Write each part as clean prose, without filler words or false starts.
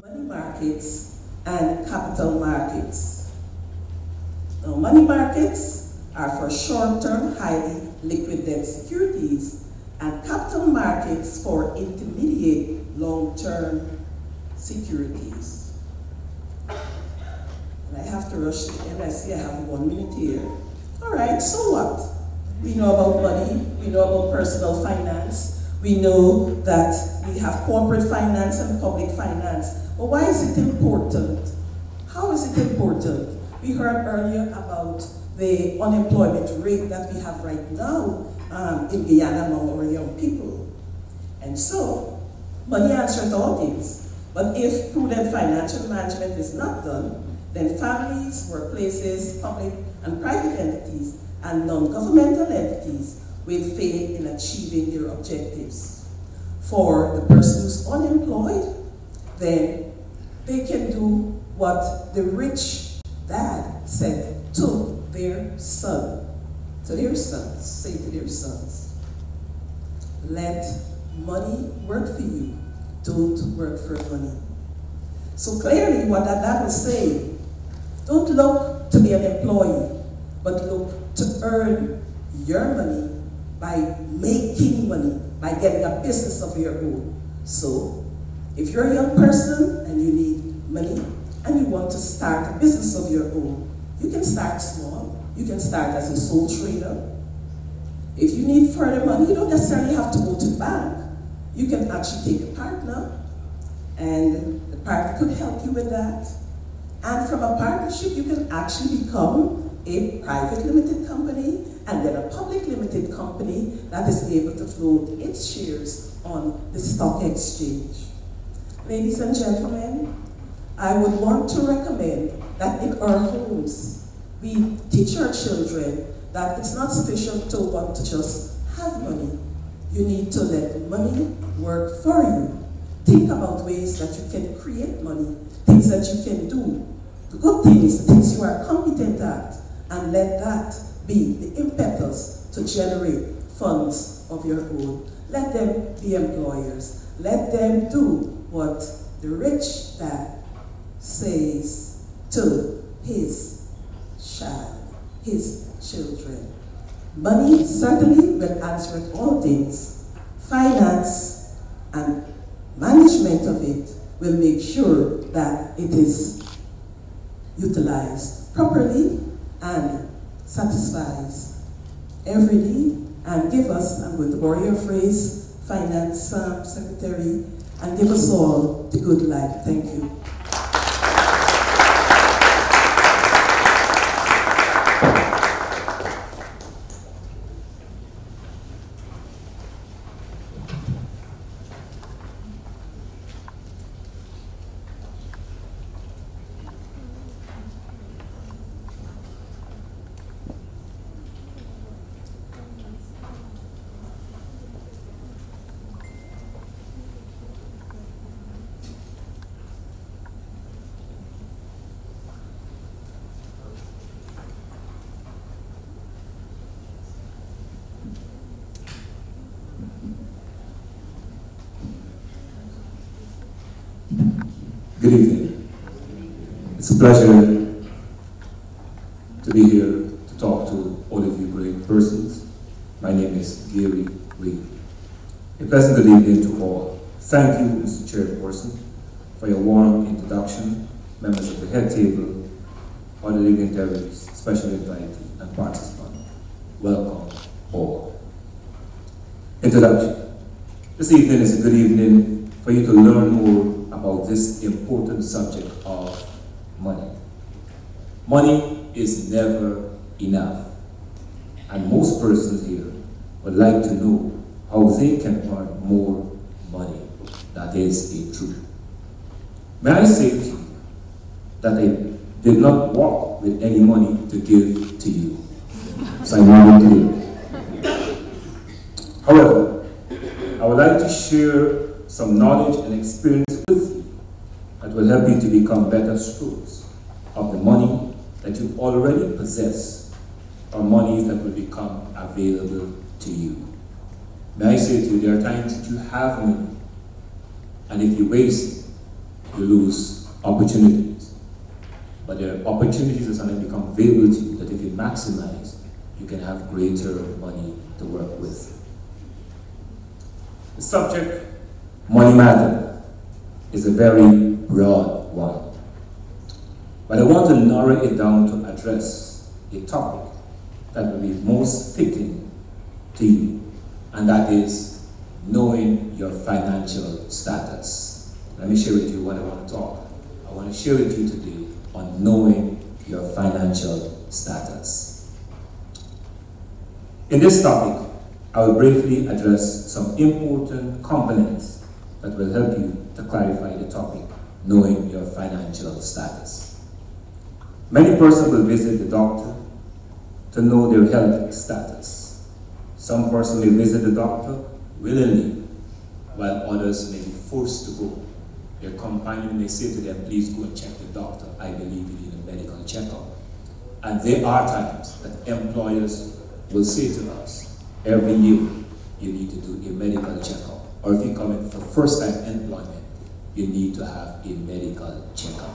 money markets and capital markets. Now, money markets are for short-term, highly liquid debt securities, and capital markets for intermediate long-term securities. And I have to rush to the end. I see I have 1 minute here. All right, so what? We know about money, we know about personal finance, we know that we have corporate finance and public finance. But why is it important? How is it important? We heard earlier about the unemployment rate that we have right now in Guyana among our young people. And so, money answers all things. But if prudent financial management is not done, then families, workplaces, public and private entities, and non-governmental entities will fail in achieving their objectives. For the person who's unemployed, then they can do what the rich dad said to their son. To their sons, say to their sons, let money work for you, don't work for money. So clearly what that dad was saying, don't look to be an employee, but look to earn your money by making money, by getting a business of your own. So, if you're a young person and you need money and you want to start a business of your own, you can start small. You can start as a sole trader. If you need further money, you don't necessarily have to go to the bank. You can actually take a partner, and the partner could help you with that. And from a partnership, you can actually become a private limited company and then a public limited company that is able to float its shares on the stock exchange. Ladies and gentlemen, I would want to recommend that in our homes, we teach our children that it's not sufficient to want to just have money. You need to let money work for you. Think about ways that you can create money, things that you can do, the good things, the things you are competent at, and let that be the impetus to generate funds of your own. Let them be employers. Let them do what the rich dad says to his child, his children. Money certainly will answer all things. Finance and management of it will make sure that it is utilized properly and satisfies every need, and give us, I'm going to borrow your phrase, Finance Secretary, and give us all the good life. Thank you. Good evening. It's a pleasure to be here to talk to all of you great persons. My name is Gary Reed. A pleasant good evening to all. Thank you, Mr. Chairperson, for your warm introduction, members of the head table, other dignitaries, special invitees, and participants. Welcome all. Introduction. This evening is a good evening for you to learn more about this important subject of money. Money is never enough, and most persons here would like to know how they can earn more money. That is a truth. May I say to you that I did not walk with any money to give to you, so I want to clear. However, I would like to share some knowledge and experience with you that will help you to become better stewards of the money that you already possess, or money that will become available to you. May I say to you, there are times that you have money, and if you waste it, you lose opportunities. But there are opportunities that suddenly become available to you that if you maximize, you can have greater money to work with. The subject, money matter, is a very broad one. But I want to narrow it down to address a topic that will be most fitting to you, and that is knowing your financial status. Let me share with you what I want to talk. I want to share with you today on knowing your financial status. In this topic, I will briefly address some important components that will help you to clarify the topic, knowing your financial status. Many persons will visit the doctor to know their health status. Some persons may visit the doctor willingly, while others may be forced to go. Their companion may say to them, please go and check the doctor. I believe you need a medical checkup. And there are times that employers will say to us, every year you need to do a medical checkup. Or if you come in for first-time employment, you need to have a medical checkup.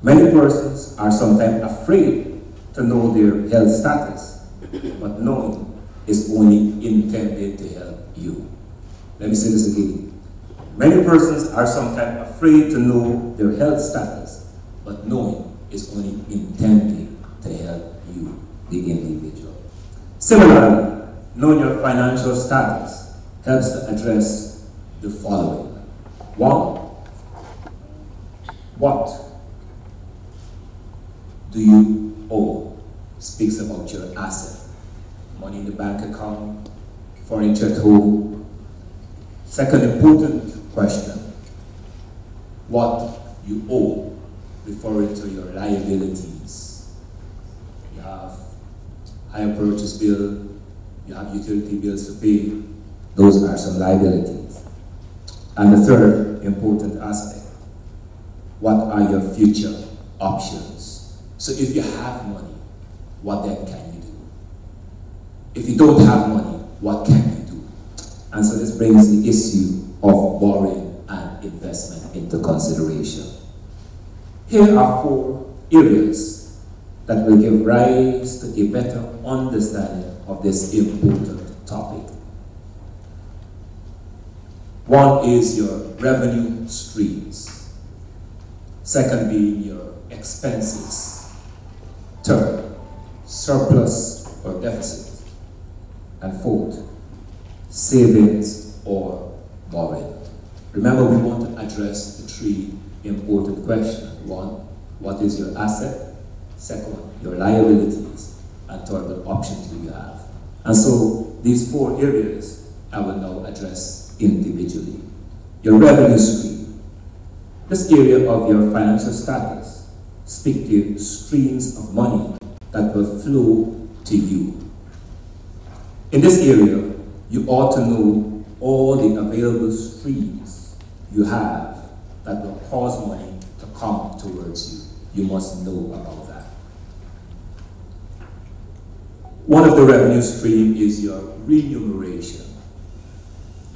Many persons are sometimes afraid to know their health status, but knowing is only intended to help you. Let me say this again. Many persons are sometimes afraid to know their health status, but knowing is only intended to help you, the individual. Similarly, knowing your financial status helps to address the following. One, what do you owe? Speaks about your asset. Money in the bank account, furniture at home. Second important question, what you owe, referring to your liabilities. You have hire purchase bill, you have utility bills to pay. Those are some liabilities. And the third important aspect, what are your future options? So if you have money, what then can you do? If you don't have money, what can you do? And so this brings the issue of borrowing and investment into consideration. Here are 4 areas that will give rise to a better understanding of this important topic. One is your revenue streams. Second being your expenses. Third, surplus or deficit. And fourth, savings or borrowing. Remember, we want to address the 3 important questions. 1, what is your asset? Second, your liabilities. And third, what options do you have? And so these 4 areas I will now address individually. Your revenue stream. This area of your financial status speaks to streams of money that will flow to you. In this area, you ought to know all the available streams you have that will cause money to come towards you. You must know about that. One of the revenue streams is your remuneration.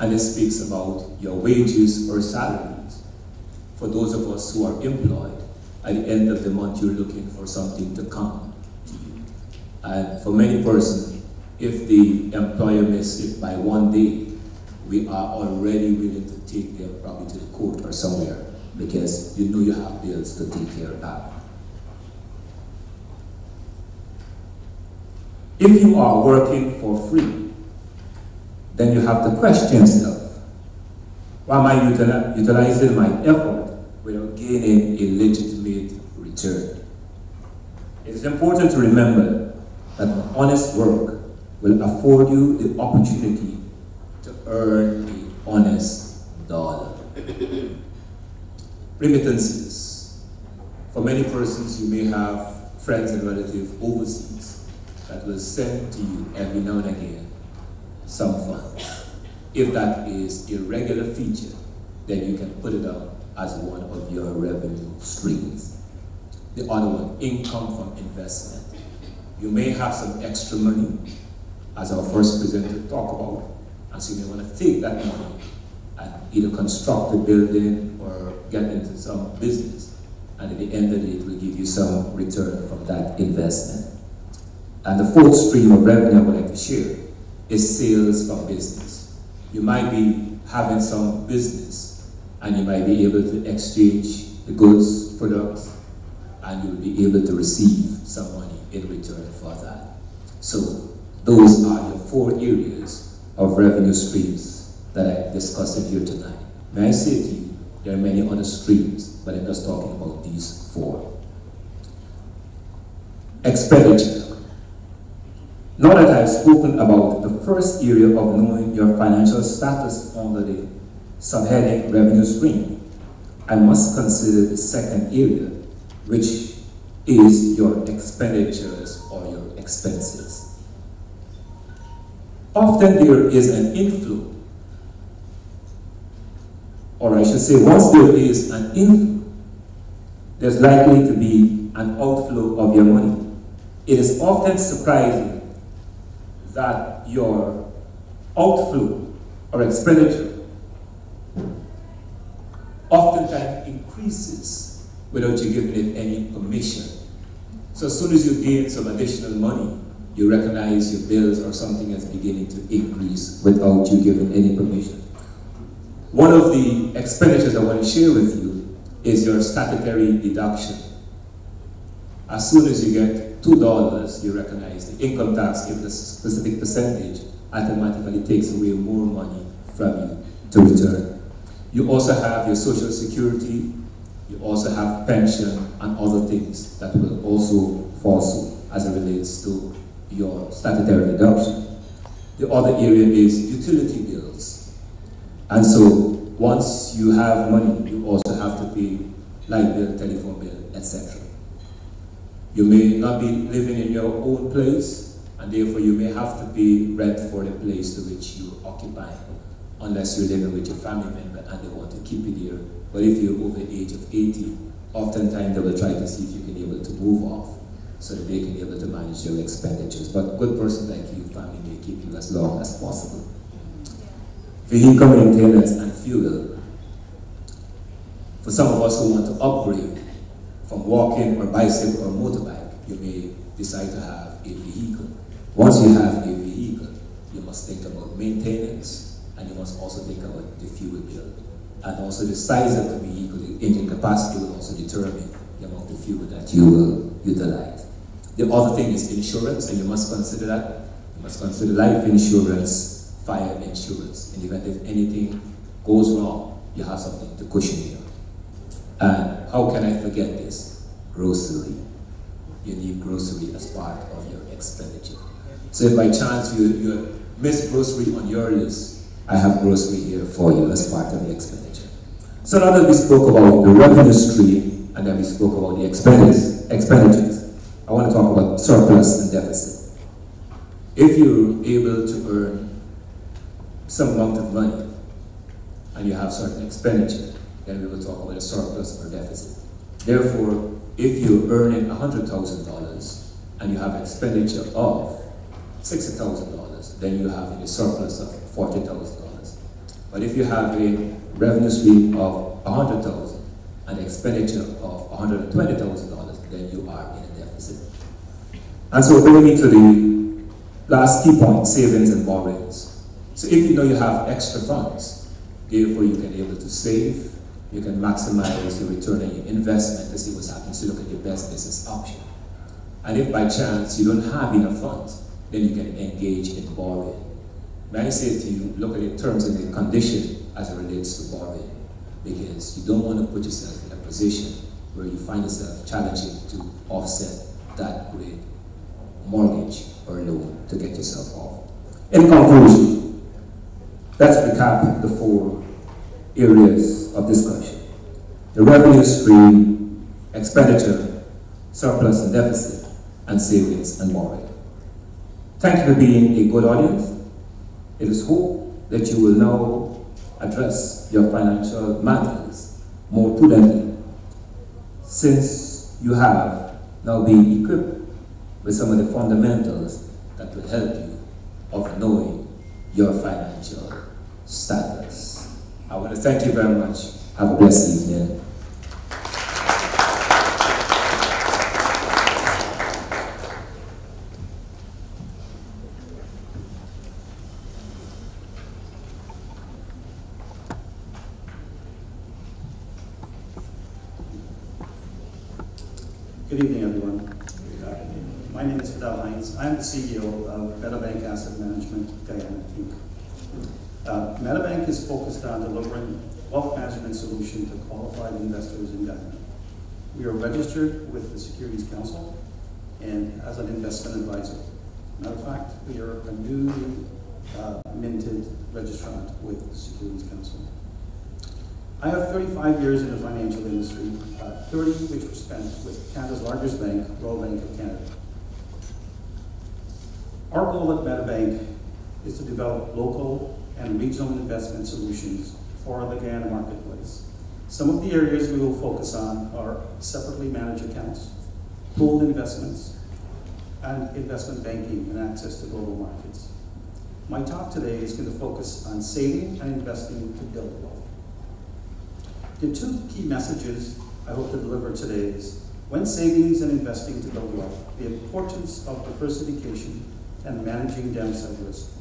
And it speaks about your wages or salaries. For those of us who are employed, at the end of the month, you're looking for something to come to you. And for many persons, if the employer misses it by 1 day, we are already willing to take them probably to the court or somewhere because you know you have bills to take care of. If you are working for free, then you have to question yourself. Why am I utilizing my effort without gaining a legitimate return? It is important to remember that honest work will afford you the opportunity to earn an honest dollar. Remittances. For many persons, you may have friends and relatives overseas that will send to you every now and again some funds. If that is a regular feature, then you can put it up as one of your revenue streams. The other one, income from investment. You may have some extra money, as our first presenter talked about, and so you may want to take that money and either construct a building or get into some business. And at the end of the day, it will give you some return from that investment. And the fourth stream of revenue I would like to share is sales from business. You might be having some business and you might be able to exchange the goods, products, and you'll be able to receive some money in return for that. So those are your 4 areas of revenue streams that I discussed here tonight. May I say to you, there are many other streams, but I'm just talking about these 4. Expenditure. Now that I've spoken about the first area of knowing your financial status under the subheading revenue stream, I must consider the second area, which is your expenditures or your expenses. Often there is an inflow, or I should say once there is an inflow, there's likely to be an outflow of your money. It is often surprising that your outflow or expenditure oftentimes increases without you giving it any permission. So as soon as you gain some additional money, you recognize your bills or something is beginning to increase without you giving any permission. One of the expenditures I want to share with you is your statutory deduction. As soon as you get $2, you recognize the income tax, given a specific percentage, automatically takes away more money from you to return. You also have your social security, you also have pension and other things that will also fall suit as it relates to your statutory deduction. The other area is utility bills. And so once you have money, you also have to pay light bill, telephone bill, etc. You may not be living in your own place, and therefore you may have to pay rent for the place to which you occupy, unless you're living with your family member and they want to keep you there. But if you're over the age of 80, oftentimes they will try to see if you can be able to move off so that they can be able to manage your expenditures. But a good person like you, family may keep you as long as possible. Vehicle maintenance and fuel. For some of us who want to upgrade from walking or bicycle or motorbike, you may decide to have a vehicle. Once you have a vehicle, you must think about maintenance, and you must also think about the fuel bill. And also the size of the vehicle, the engine capacity will also determine the amount of fuel that you will utilize. The other thing is insurance, and you must consider that. You must consider life insurance, fire insurance. In the event if anything goes wrong, you have something to cushion you. And how can I forget this? Grocery. You need grocery as part of your expenditure. So if by chance you miss grocery on your list, I have grocery here for you as part of the expenditure. So now that we spoke about the revenue stream and then we spoke about the expenditures, I want to talk about surplus and deficit. If you're able to earn some amount of money and you have certain expenditure, then we will talk about a surplus or deficit. Therefore, if you're earning $100,000 and you have expenditure of $60,000, then you have a surplus of $40,000. But if you have a revenue stream of $100,000 and expenditure of $120,000, then you are in a deficit. And so bringing me to the last key point, savings and borrowings. So if you know you have extra funds, therefore you can be able to save, you can maximize the return on your investment to see what's happening, so look at your best business option. And if by chance you don't have enough funds, then you can engage in borrowing. May I say to you, look at the terms and the condition as it relates to borrowing, because you don't want to put yourself in a position where you find yourself challenging to offset that great mortgage or loan to get yourself off. In conclusion, let's recap the 4 areas of discussion: the revenue stream, expenditure, surplus and deficit, and savings and borrowing. Thank you for being a good audience. It is hoped that you will now address your financial matters more prudently, since you have now been equipped with some of the fundamentals that will help you of knowing your financial status. I want to thank you very much. Have a blessed evening. Good evening, everyone. My name is Fidel Hines. I'm the CEO of MetaBank Asset Management, Guyana, Inc. MetaBank is focused on delivering wealth management solution to qualified investors in Guyana. We are registered with the Securities Council and as an investment advisor. Matter of fact, we are a newly minted registrant with the Securities Council. I have 35 years in the financial industry, 30 which were spent with Canada's largest bank, Royal Bank of Canada. Our goal at MetaBank is to develop local and regional investment solutions for the Guyana marketplace. Some of the areas we will focus on are separately managed accounts, pooled investments, and investment banking and access to global markets. My talk today is going to focus on saving and investing to build wealth. The two key messages I hope to deliver today is when savings and investing to build wealth, the importance of diversification and managing downside risk.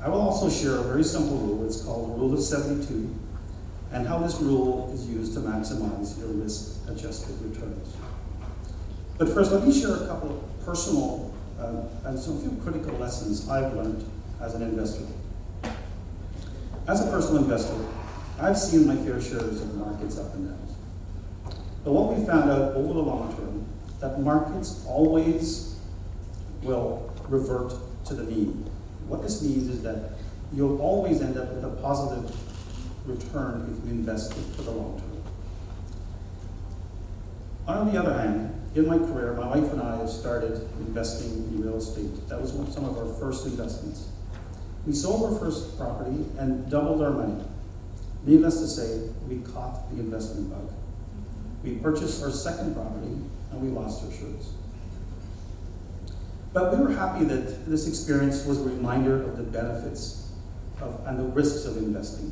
I will also share a very simple rule. It's called the Rule of 72, and how this rule is used to maximize your risk-adjusted returns. But first, let me share a couple of personal and some few critical lessons I've learned as an investor. As a personal investor, I've seen my fair shares of markets up and down. But what we found out over the long term, that markets always will revert to the mean. What this means is that you'll always end up with a positive return if you invest for the long term. On the other hand, in my career, my wife and I have started investing in real estate. That was some of our first investments. We sold our first property and doubled our money. Needless to say, we caught the investment bug. We purchased our second property and we lost our shirts. But we were happy that this experience was a reminder of the benefits and the risks of investing.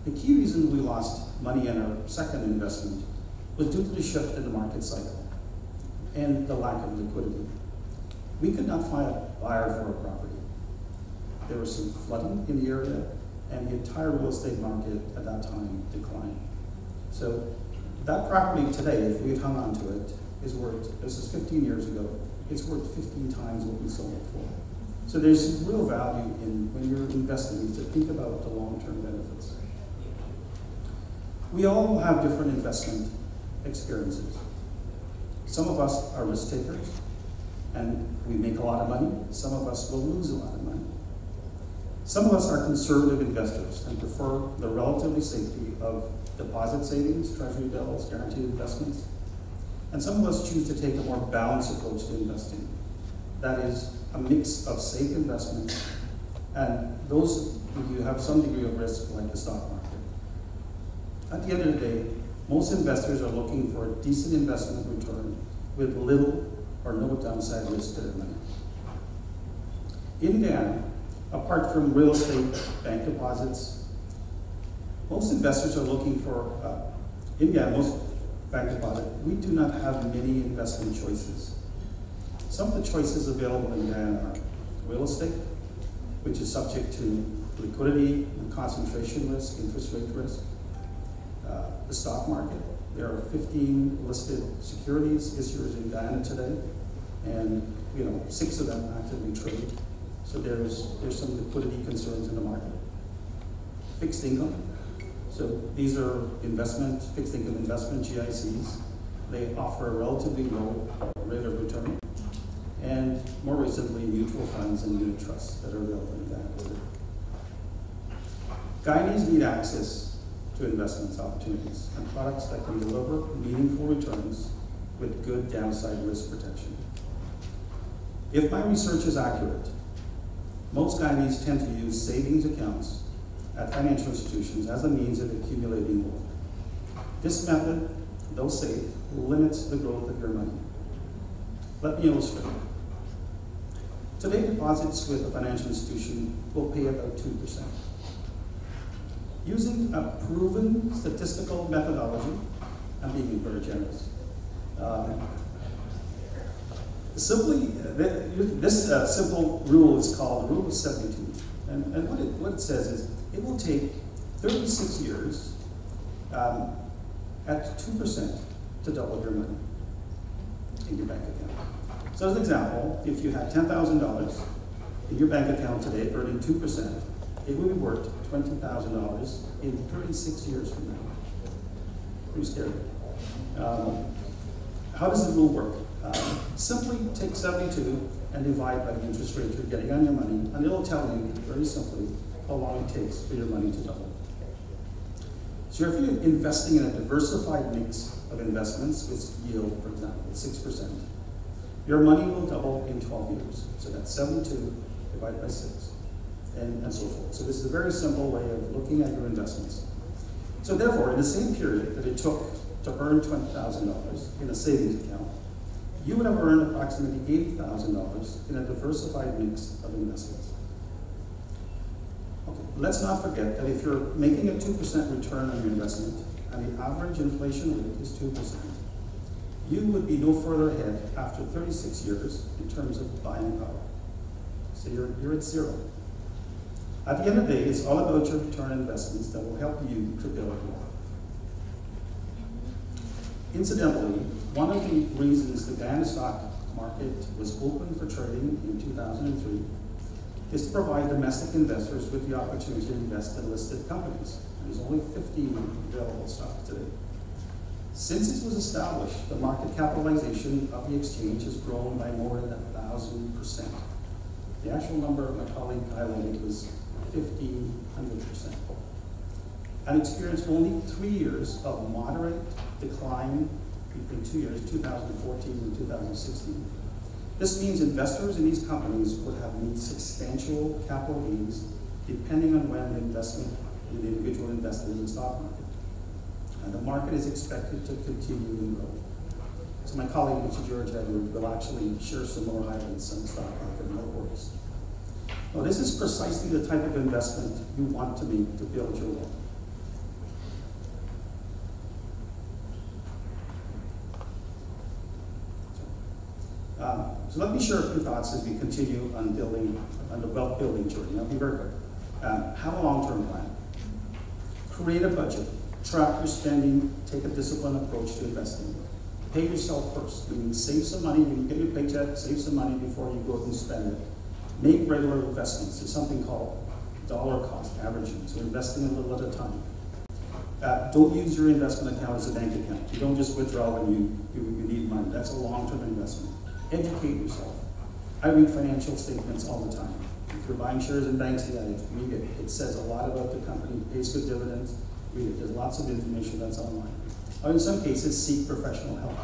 The key reason we lost money in our second investment was due to the shift in the market cycle and the lack of liquidity. We could not find a buyer for our property. There was some flooding in the area, and the entire real estate market at that time declined. So that property today, if we had hung on to it, is worth, this is 15 years ago, it's worth 15 times what we sold it for. So there's some real value in when you're investing to think about the long-term benefits. We all have different investment experiences. Some of us are risk takers, and we make a lot of money. Some of us will lose a lot of money. Some of us are conservative investors and prefer the relative safety of deposit savings, treasury bills, guaranteed investments. And some of us choose to take a more balanced approach to investing. That is a mix of safe investment and those who have some degree of risk, like the stock market. At the end of the day, most investors are looking for a decent investment return with little or no downside risk to their money. In Guyana, apart from real estate bank deposits, most investors are looking for, in Guyana, most bank deposit, we do not have many investment choices. Some of the choices available in Guyana are real estate, which is subject to liquidity and concentration risk, interest rate risk. The stock market, there are 15 listed securities issuers in Guyana today, and 6 of them actively trade. So there's some liquidity concerns in the market. Fixed income. So these are fixed income investment, GICs. They offer a relatively low rate of return. And more recently, mutual funds and unit trusts that are available in Guyana. Guyanese need access to investment opportunities and products that can deliver meaningful returns with good downside risk protection. If my research is accurate, most Guyanese tend to use savings accounts at financial institutions as a means of accumulating wealth. This method, though safe, limits the growth of your money. Let me illustrate. Today, deposits with a financial institution will pay about 2%. using a proven statistical methodology. I'm being very generous. This simple rule is called the rule of 72. And what it says is it will take 36 years at 2% to double your money in your bank account. So as an example, if you had $10,000 in your bank account today earning 2%, it will be worth $20,000 in 36 years from now. Pretty scary. How does the rule work? Simply take 72 and divide by the interest rate you're getting on your money, and it'll tell you very simply how long it takes for your money to double. So if you're investing in a diversified mix of investments with yield, for example, 6%, your money will double in 12 years. So that's 72 divided by 6, and so forth. So this is a very simple way of looking at your investments. So therefore, in the same period that it took to earn $20,000 in a savings account, you would have earned approximately $80,000 in a diversified mix of investments. Okay, let's not forget that if you're making a 2% return on your investment and the average inflation rate is 2%, you would be no further ahead after 36 years in terms of buying power. So you're at zero. At the end of the day, it's all about your return on investments that will help you to build wealth. Incidentally, one of the reasons the Guyana stock market was open for trading in 2003 is to provide domestic investors with the opportunity to invest in listed companies. There's only 15 available stocks today. Since it was established, the market capitalization of the exchange has grown by more than 1,000%. The actual number my colleague highlighted was 1,500%. And experienced only 3 years of moderate decline between 2 years, 2014 and 2016. This means investors in these companies would have made substantial capital gains depending on when the individual invested in the stock market. And the market is expected to continue to grow. So my colleague, Mr. George Edward, will actually share some more highlights on the stock market and how it works. Now, this is precisely the type of investment you want to make to build your wealth. So let me share a few thoughts as we continue on the wealth building journey. I'll be very quick. Have a long-term plan. Create a budget. Track your spending. Take a disciplined approach to investing. Pay yourself first. Meaning save some money when you get your paycheck. Save some money before you go out and spend it. Make regular investments. There's something called dollar cost averaging. So investing a little at a time. Don't use your investment account as a bank account. You don't just withdraw when you need money. That's a long-term investment. Educate yourself. I read financial statements all the time. If you're buying shares in banks, read it. It says a lot about the company, pays good dividends. Read it. There's lots of information that's online. Or in some cases, seek professional help.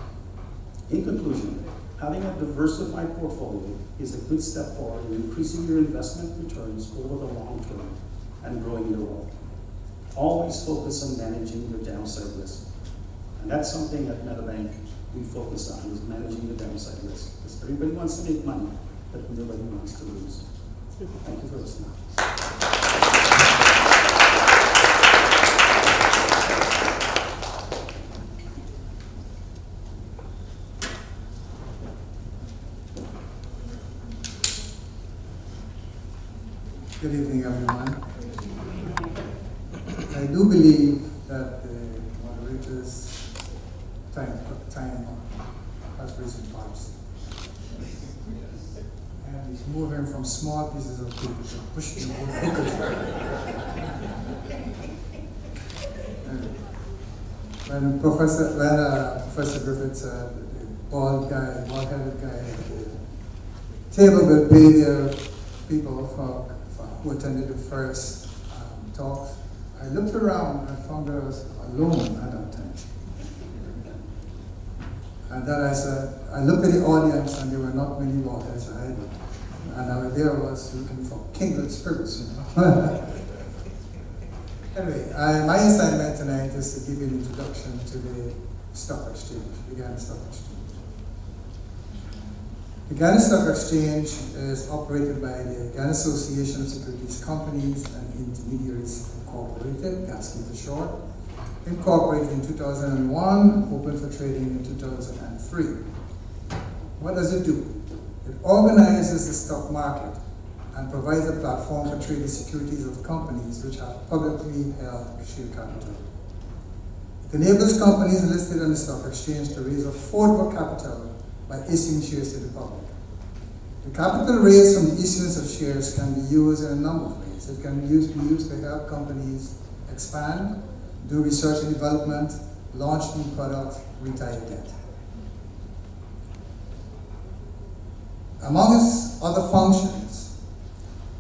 In conclusion, having a diversified portfolio is a good step forward in increasing your investment returns over the long term and growing your wealth. Always focus on managing your downside risk. And that's something at MetaBank we focus on, is managing the downside risk. Because everybody wants to make money, but nobody wants to lose. Thank you for listening. Good evening, everyone. I do believe that the moderator's time has risen fast. And he's moving from small pieces of paper to pushing When Professor Griffith said the bald-headed guy at the table will pay their people who attended the first talks, I looked around and found that I was alone at that time. And then I looked at the audience and there were not many walkers either. And I was looking for kindred spirits, you know. Anyway, my assignment tonight is to give you an introduction to the stock exchange, the Guyana Stock Exchange. The Ghana Stock Exchange is operated by the Ghana Association of Securities Companies and Intermediaries Incorporated, GASCI for short, incorporated in 2001, opened for trading in 2003. What does it do? It organizes the stock market and provides a platform for trading securities of companies which have publicly held share capital. It enables companies listed on the stock exchange to raise affordable capital by issuing shares to the public. The capital raised from the issuance of shares can be used in a number of ways. It can be used to help companies expand, do research and development, launch new products, retire debt. Among its other functions,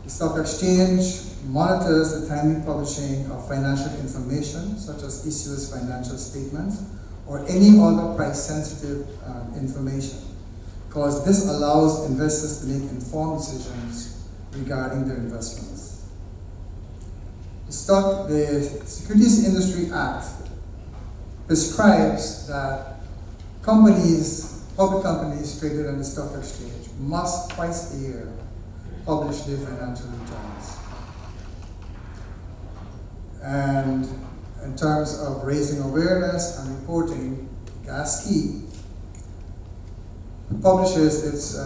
the stock exchange monitors the timely publishing of financial information, such as issuers' financial statements, or any other price-sensitive information, because this allows investors to make informed decisions regarding their investments. The Securities Industry Act prescribes that public companies traded on the stock exchange must twice a year publish their financial returns. And in terms of raising awareness and reporting, GASCI publishes its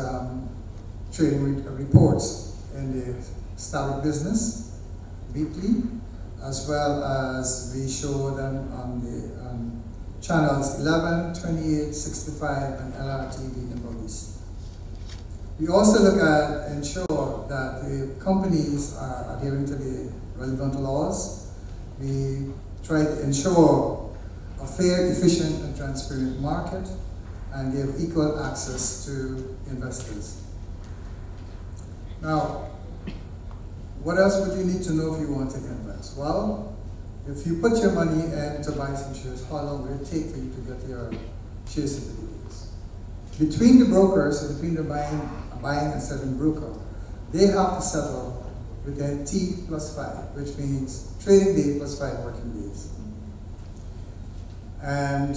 trading reports in the Start Business weekly, as well as we show them on the channels 11, 28, 65, and LRTV in Bogis. We also look at ensure that the companies are adhering to the relevant laws. We try to ensure a fair, efficient, and transparent market, and give equal access to investors. Now, what else would you need to know if you want to invest? Well, if you put your money in to buy some shares, how long will it take for you to get your share certificates? Between the brokers, so between the buying and selling broker, they have to settle within T+5, which means trading day plus 5 working days. And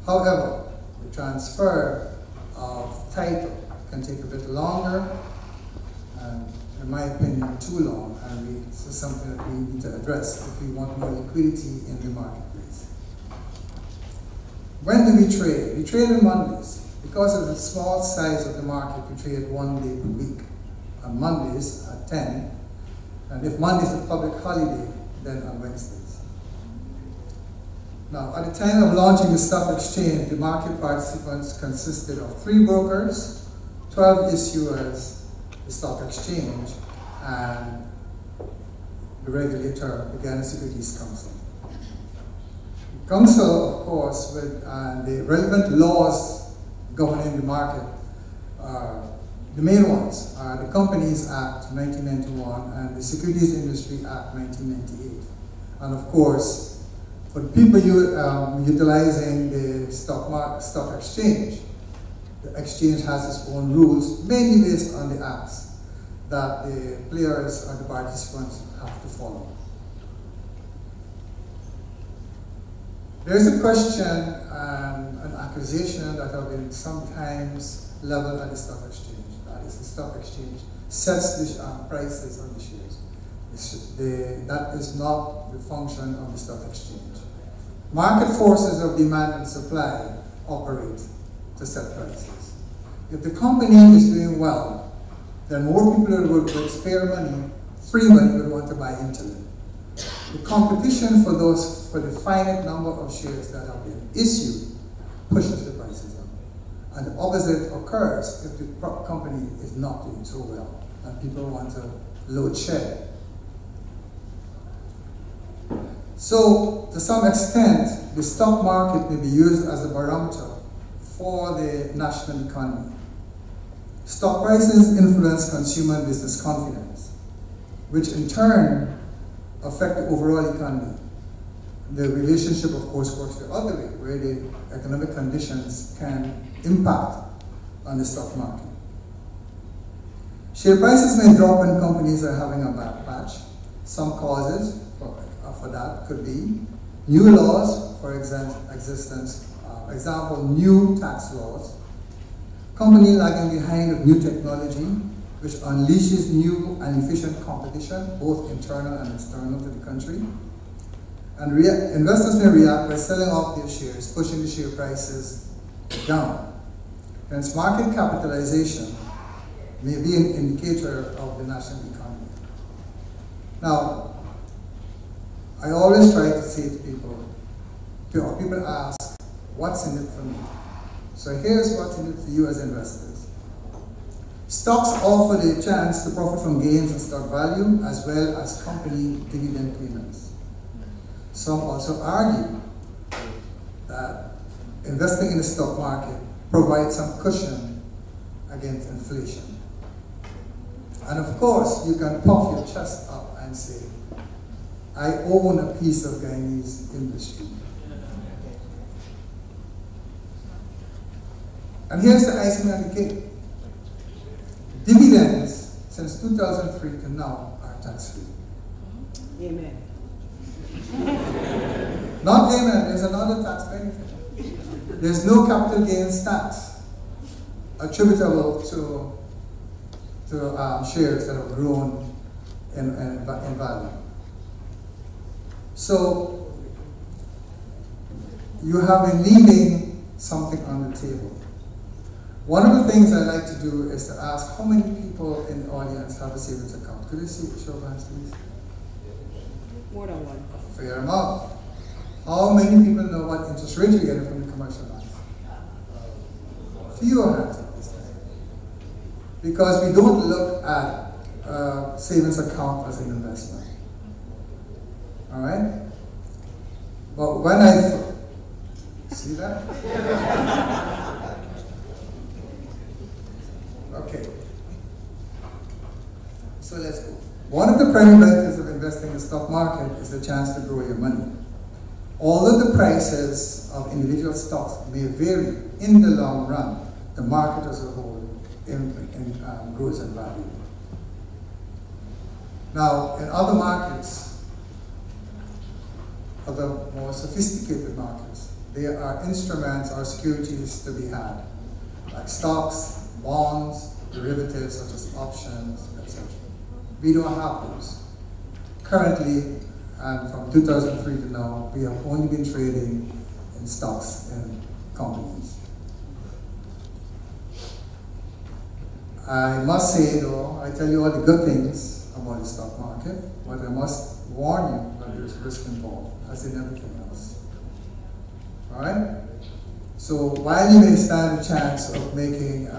however, the transfer of title can take a bit longer, and in my opinion, too long, and this is something that we need to address if we want more liquidity in the marketplace. When do we trade? We trade on Mondays. Because of the small size of the market, we trade 1 day per week. On Mondays at 10, and if Monday is a public holiday, then on Wednesdays. Now, at the time of launching the stock exchange, the market participants consisted of 3 brokers, 12 issuers, the stock exchange, and the regulator, the Ghana Securities Council. The council, of course, with the relevant laws governing the market, the main ones are the Companies Act 1991 and the Securities Industry Act 1998. And of course, for the people utilizing the stock exchange, the exchange has its own rules, mainly based on the acts that the players or the participants have to follow. There's a question and an accusation that have been sometimes leveled at the stock exchange. That is, the stock exchange sets the prices on the shares. That is not the function of the stock exchange. Market forces of demand and supply operate to set prices. If the company is doing well, then more people would spare money, free money, would want to buy into it. The competition for the finite number of shares that have been issued pushes the prices up. And the opposite occurs if the company is not doing so well and people want to load shed. So, to some extent, the stock market may be used as a barometer for the national economy. Stock prices influence consumer and business confidence, which in turn affect the overall economy. The relationship, of course, works the other way, where the economic conditions can impact on the stock market. Share prices may drop when companies are having a bad patch. Some causes for that could be new laws, for example, new tax laws, company lagging behind with new technology, which unleashes new and efficient competition, both internal and external to the country. And investors may react by selling off their shares, pushing the share prices down. Hence, market capitalization may be an indicator of the national economy. Now, I always try to say to people ask, what's in it for me? So here's what's in it for you as investors. Stocks offer the chance to profit from gains in stock value as well as company dividend payments. Some also argue that investing in the stock market provides some cushion against inflation. And of course, you can puff your chest up and say, I own a piece of Guyanese industry. And here's the icing on the cake. Dividends since 2003 to now are tax-free. Amen. Not amen, there's another tax benefit. There's no capital gains tax attributable to shares that have grown in value. So you have been leaving something on the table. One of the things I like to do is to ask how many people in the audience have a savings account. Could you see show of hands, please? More than one. Fair enough. How many people know what interest rate you're getting from the commercial banks? Fewer hands at this time. Because we don't look at savings account as an investment. All right? But when I see that? Okay. So let's go. One of the primary benefits of investing in the stock market is the chance to grow your money. Although the prices of individual stocks may vary, in the long run, the market as a whole grows in value. Now, in other markets, other more sophisticated markets, there are instruments or securities to be had, like stocks, bonds, derivatives such as options, etc. We don't have those. Currently, and from 2003 to now, we have only been trading in stocks and companies. I must say though, I tell you all the good things about the stock market, but I must warn you that there's risk involved, as in everything else. All right? So while you may stand a chance of making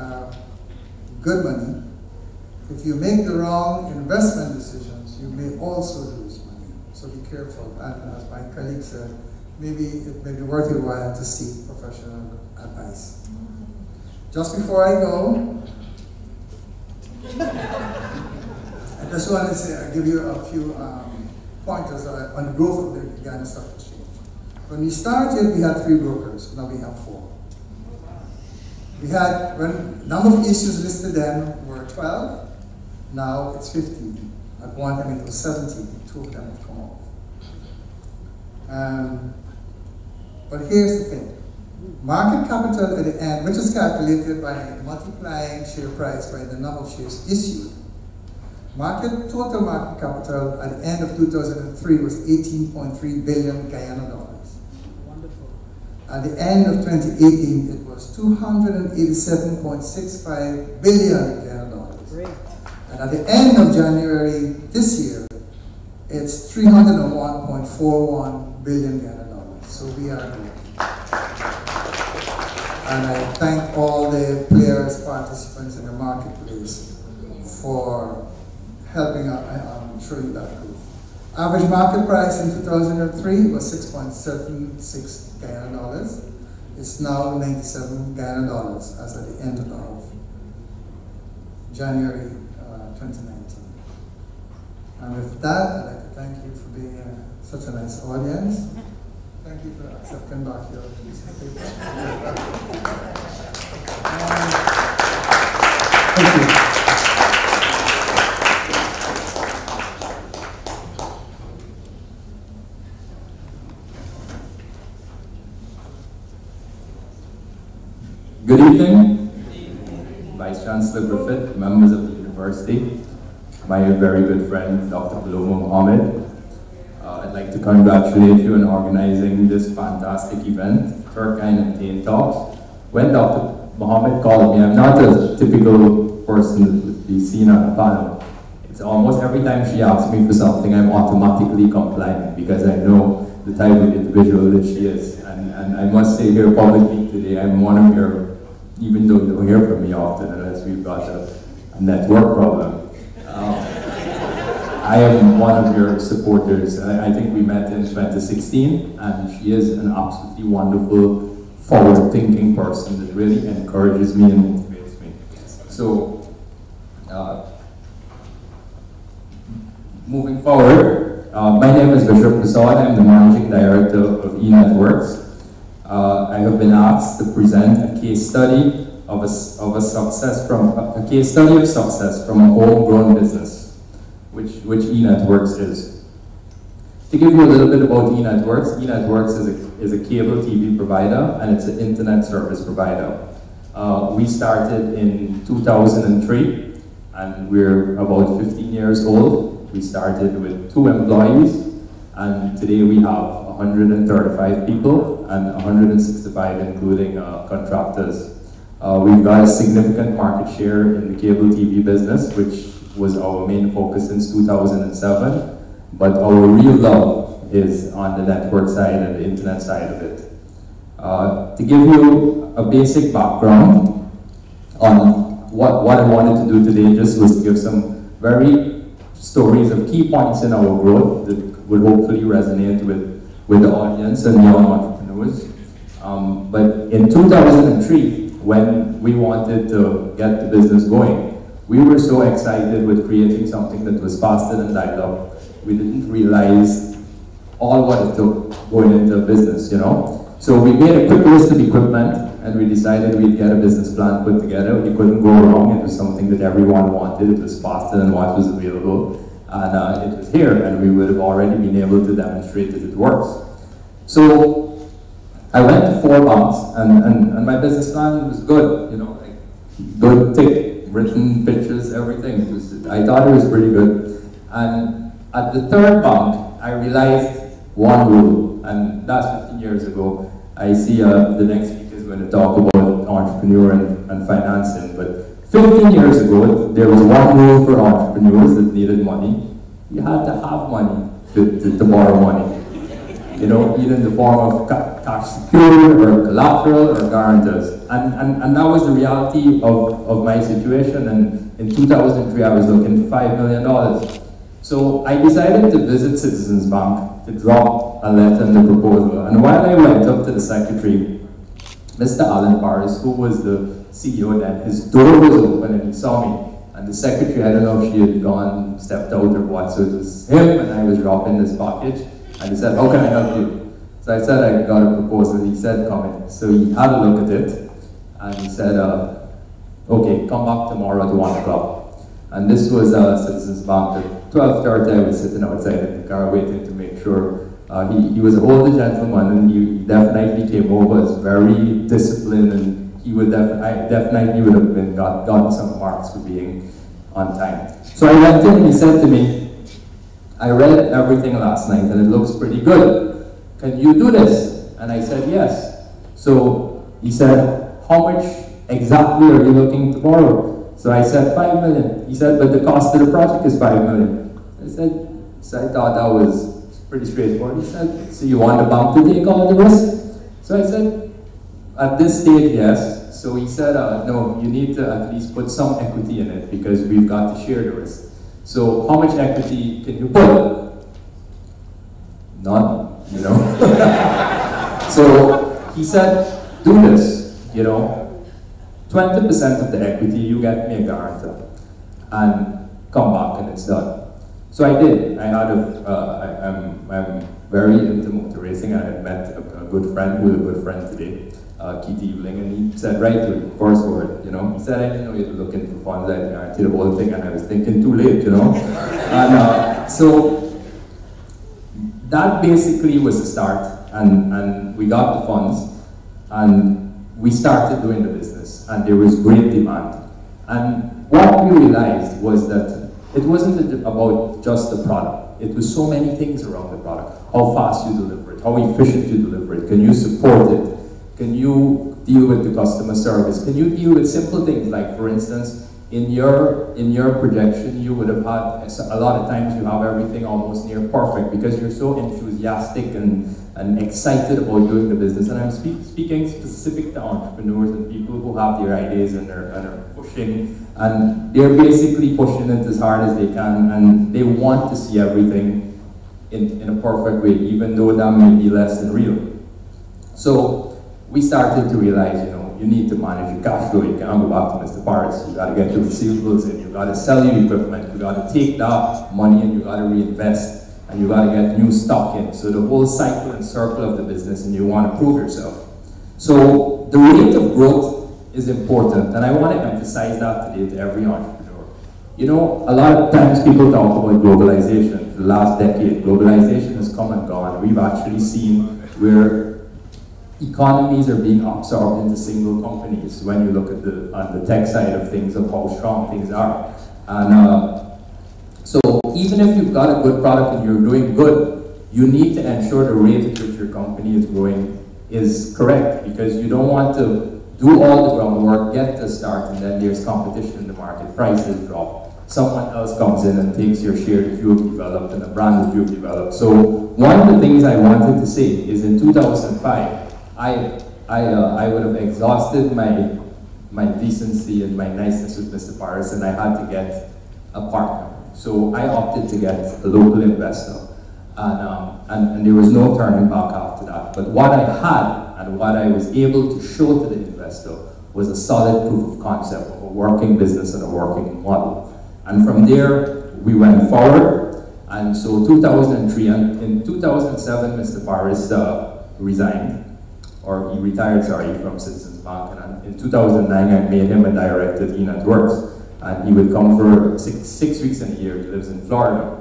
good money, if you make the wrong investment decisions, you may also lose money. So be careful. And as my colleague said, maybe it may be worth your while to seek professional advice. Just before I go, I just want to say, I'll give you a few pointers on the growth of the Ghana Stock Exchange. When we started, we had 3 brokers. Now we have 4. We had, when number of issues listed then were 12. Now it's 15. At one time it was 17. 2 of them have come off. But here's the thing. Market capital at the end, which is calculated by multiplying share price by the number of shares issued. Total market capital at the end of 2003 was 18.3 billion Guyana dollars. Wonderful. At the end of 2018, it was 287.65 billion Guyana dollars. Great. And at the end of January this year, it's 301.41 billion Guyana dollars. So we are good. And I thank all the players, participants in the marketplace for helping showing that growth. Average market price in 2003 was 6.76 Guyana dollars. It's now 97 Guyana dollars as at the end of January 2019. And with that, I'd like to thank you for being such a nice audience. Thank you for accepting back your piece of paper. Thank you. Good evening. Vice Chancellor Griffith, members of the university, my very good friend, Dr. Paloma Mohammed. I'd like to congratulate you on organizing this fantastic event, Turkeyen Tain Talks. When Dr. Mohammed called me, I'm not a typical person that would be seen on a panel. It's almost every time she asks me for something, I'm automatically compliant because I know the type of individual that she is. And I must say here publicly today, I'm one of your, even though you don't hear from me often unless we've got a network problem, I am one of your supporters. I think we met in 2016, and she is an absolutely wonderful, forward-thinking person that really encourages me and motivates me. So, moving forward, my name is Bishop Prasad. I'm the Managing Director of eNetworks. I have been asked to present a case study of a success from a case study of success from a homegrown business, which eNetworks is. To give you a little bit about eNetworks, eNetworks is a cable TV provider and it's an internet service provider. We started in 2003 and we're about 15 years old. We started with 2 employees and today we have 135 people and 165 including contractors. We've got a significant market share in the cable TV business, which was our main focus since 2007, but our real love is on the network side and the internet side of it. To give you a basic background on what I wanted to do today just was to give some very stories of key points in our growth that would hopefully resonate with the audience and young entrepreneurs. But in 2003, when we wanted to get the business going, we were so excited with creating something that was faster than dial-up. We didn't realize all what it took going into a business, you know? So we made a quick list of equipment and we decided we'd get a business plan put together. We couldn't go wrong. It was something that everyone wanted. It was faster than what was available. And it was here and we would have already been able to demonstrate that it works. So I went to 4 banks and my business plan was good, you know, like good tick, written pictures, everything. I thought it was pretty good. And at the 3rd bank, I realized one rule, and that's 15 years ago. I see the next speaker is going to talk about entrepreneur and financing, but 15 years ago, there was one rule for entrepreneurs that needed money. You had to have money to borrow money. You know, either in the form of cash secured or collateral or guarantors. And that was the reality of my situation. And in 2003, I was looking for $5 million. So I decided to visit Citizens Bank to drop a letter in the proposal. And while I went up to the secretary, Mr. Alan Paris, who was the CEO then, his door was open and he saw me. And the secretary, I don't know if she had gone, stepped out or what, so it was him and I was dropping this package. And he said, how can I help you? So I said, I got a proposal. He said, come in. So he had a look at it, and he said, okay, come back tomorrow at 1 o'clock. And this was Citizens Bank. At 12:30, I was sitting outside in the car waiting to make sure. He was an older gentleman, and he definitely came over as very disciplined, and he would I definitely would have gotten some marks for being on time. So I went in, and he said to me, I read everything last night and it looks pretty good. Can you do this? And I said, yes. So he said, how much exactly are you looking to borrow? So I said, 5 million. He said, but the cost of the project is 5 million. So I thought that was pretty straightforward. He said, so you want the bank to take all the risk? So I said, at this stage, yes. So he said, no, you need to at least put some equity in it because we've got to share the risk. So how much equity can you put? None, you know. So he said, do this, you know. 20% of the equity, you get me a guarantor. And come back and it's done. So I did. I'm very into motor racing. I had met a good friend, who is a good friend today, Keith Eveling, and he said right to it, first word, you know. He said, I didn't know you were looking for funds. I did the whole thing and I was thinking too late, you know. And so that basically was the start, and we got the funds and we started doing the business and there was great demand. And what we realized was that it wasn't about just the product. It was so many things around the product. How fast you deliver it, how efficient you deliver it, can you support it, can you deal with the customer service, can you deal with simple things like, for instance, in your projection, you would have had, a lot of times you have everything almost near perfect because you're so enthusiastic and excited about doing the business. And I'm speaking specific to entrepreneurs and people who have their ideas and are pushing, and they're basically pushing it as hard as they can, and they want to see everything in a perfect way, even though that may be less than real. So we started to realize, you need to manage your cash flow. You can't go back to Mr. Paris. You got to get your receivables in. You got to sell your equipment. You got to take that money and you got to reinvest. And you got to get new stock in. So the whole cycle and circle of the business, and you want to prove yourself. So the rate of growth is important, and I want to emphasize that today to every entrepreneur. A lot of times people talk about globalization. For the last decade, globalization has come and gone. We've actually seen where economies are being absorbed into single companies when you look at on the tech side of things, of how strong things are. And so even if you've got a good product and you're doing good, you need to ensure the rate at which your company is growing is correct, because you don't want to do all the groundwork, get to start, and then there's competition in the market, prices drop. Someone else comes in and takes your share that you have developed and the brand that you've developed. So one of the things I wanted to say is in 2005, I would have exhausted my decency and my niceness with Mr. Paris, and I had to get a partner. So I opted to get a local investor, and there was no turning back after that. But what I had and what I was able to show to the investor was a solid proof of concept of a working business and a working model. And from there, we went forward. And so 2003, and in 2007, Mr. Paris resigned. Or he retired, sorry, from Citizens Bank. And in 2009, I made him a director at Tain Works. And he would come for six weeks in a year. He lives in Florida.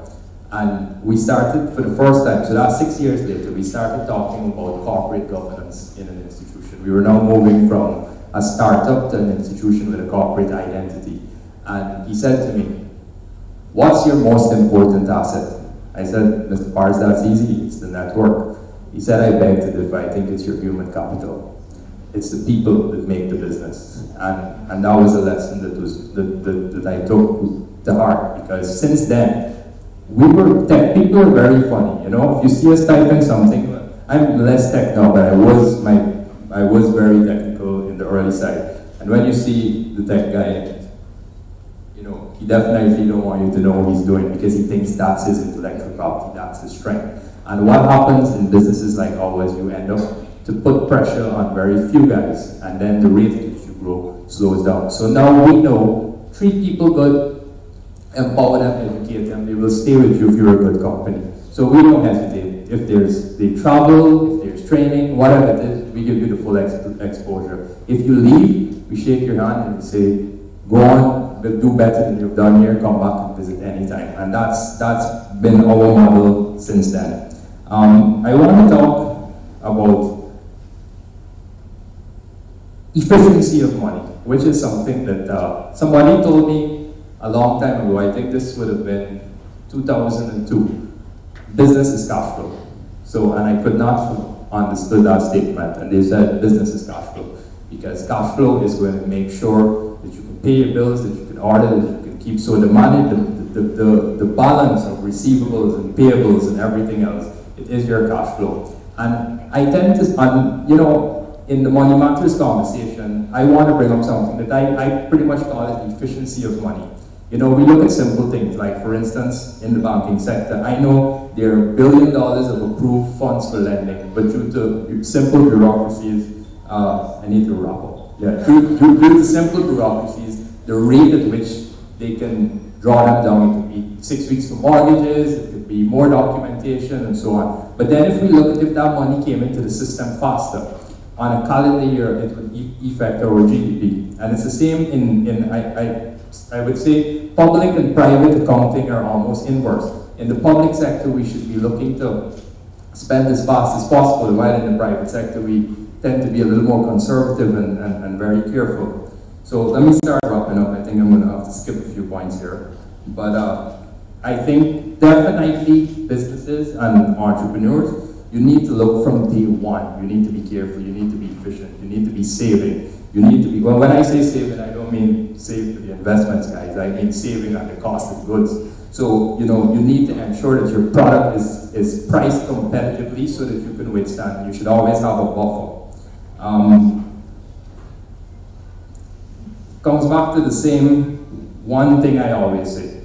And we started for the first time, so that's 6 years later, we started talking about corporate governance in an institution. We were now moving from a startup to an institution with a corporate identity. And he said to me, "What's your most important asset?" I said, "Mr. Paris, that's easy, it's the network." He said, "I beg to differ, I think it's your human capital. It's the people that make the business." And that was a lesson that I took to heart, because since then, people are very funny, If you see us typing something, I'm less tech now, but I was very technical in the early side. And when you see the tech guy, he definitely don't want you to know what he's doing, because he thinks that's his intellectual property, that's his strength. And what happens in businesses like ours, you end up to put pressure on very few guys, and then the rate at which you grow slows down. So now we know, treat people good, empower them, educate them, they will stay with you if you're a good company. So we don't hesitate. If they travel, if there's training, whatever it is, we give you the full exposure. If you leave, we shake your hand and we say, go on, but do better than you've done here, come back and visit anytime. And that's been our model since then. I want to talk about efficiency of money, which is something that somebody told me a long time ago. I think this would have been 2002. Business is cash flow. So, and I could not understood that statement. And they said business is cash flow, because cash flow is going to make sure that you can pay your bills, that you can order, that you can keep. So the money, the balance of receivables and payables and everything else, it is your cash flow. And I tend to, in the Money Matters conversation, I want to bring up something that I pretty much call it the efficiency of money. We look at simple things, like for instance, in the banking sector, I know there are $1 billion of approved funds for lending, but due to simple bureaucracies, I need to wrap up. Yeah, due to simple bureaucracies, the rate at which they can draw them down, it could be 6 weeks for mortgages, it could be more documentation and so on. But then if we look at if that money came into the system faster, on a calendar year, it would affect our GDP. And it's the same I would say public and private accounting are almost inverse. In the public sector, we should be looking to spend as fast as possible, while in the private sector, we tend to be a little more conservative and very careful. So let me start wrapping up. I think I'm going to have to skip a few points here. But I think definitely businesses and entrepreneurs, you need to look from day one. You need to be careful. You need to be efficient. You need to be saving. You need to be, well, when I say saving, I don't mean save for the investments, guys. I mean saving on the cost of goods. So, you know, you need to ensure that your product is priced competitively so that you can withstand. You should always have a buffer. Comes back to the same one thing I always say.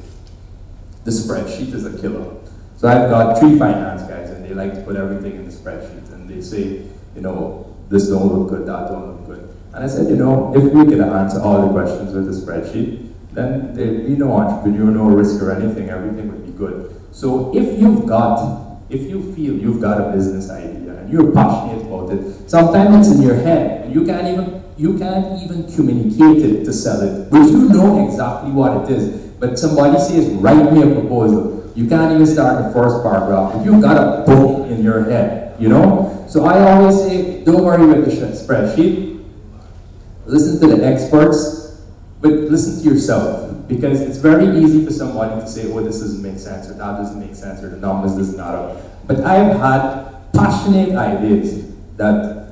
The spreadsheet is a killer. So I've got 3 finance guys and they like to put everything in the spreadsheet and they say, you know, this don't look good, that don't look good. And I said, you know, if we could answer all the questions with a spreadsheet, then there'd be no entrepreneur, no risk or anything, everything would be good. So if you feel you've got a business idea and you're passionate about it, sometimes it's in your head and you can't even communicate it to sell it, but you know exactly what it is. But somebody says, write me a proposal. You can't even start the first paragraph, but you've got a book in your head, you know? So I always say, don't worry with the spreadsheet. Listen to the experts, but listen to yourself. Because it's very easy for somebody to say, oh, this doesn't make sense, or that doesn't make sense, or the numbers doesn't add up. But I've had passionate ideas that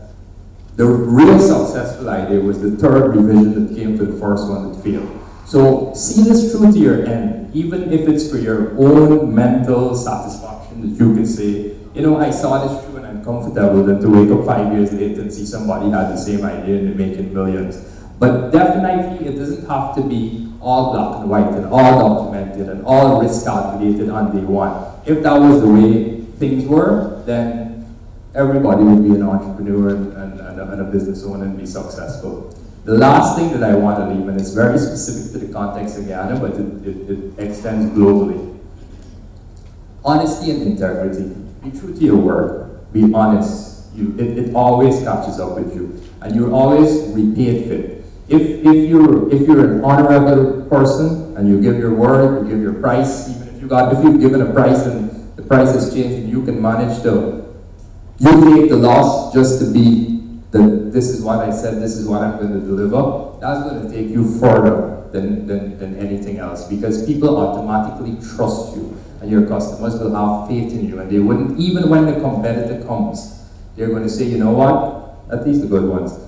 the real successful idea was the 3rd revision that came to the first one that failed. So see this through to your end, even if it's for your own mental satisfaction that you can say, you know, I saw this through and I'm comfortable than to wake up 5 years later and see somebody had the same idea and they're making millions. But definitely it doesn't have to be all black and white and all documented and all risk calculated on day one. If that was the way things were, then everybody would be an entrepreneur and a business owner and be successful. The last thing that I want to leave, and it's very specific to the context of Ghana, but it extends globally. Honesty and integrity. Be true to your word. Be honest. It always catches up with you. And you're always repaid fit. If you're an honorable person and you give your word, you give your price, even if you've given a price and the price has changed and you can manage to, you take the loss just to be this is what I said, this is what I'm going to deliver, that's going to take you further than anything else, because people automatically trust you and your customers will have faith in you, and they wouldn't, even when the competitor comes, they're going to say, you know what, at least the good ones,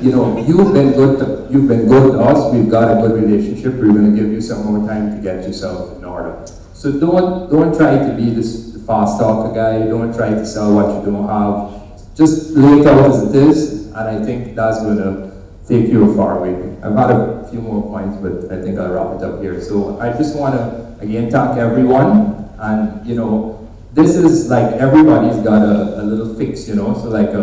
you know, you've been good to us, we've got a good relationship, we're going to give you some more time to get yourself in order. So don't try to be this fast talker guy, don't try to sell what you don't have. Just lay it out as it is, and I think that's going to take you a far way. I've had a few more points, but I think I'll wrap it up here. So I just want to, again, thank everyone, and, you know, this is like everybody's got a little fix, you know, so like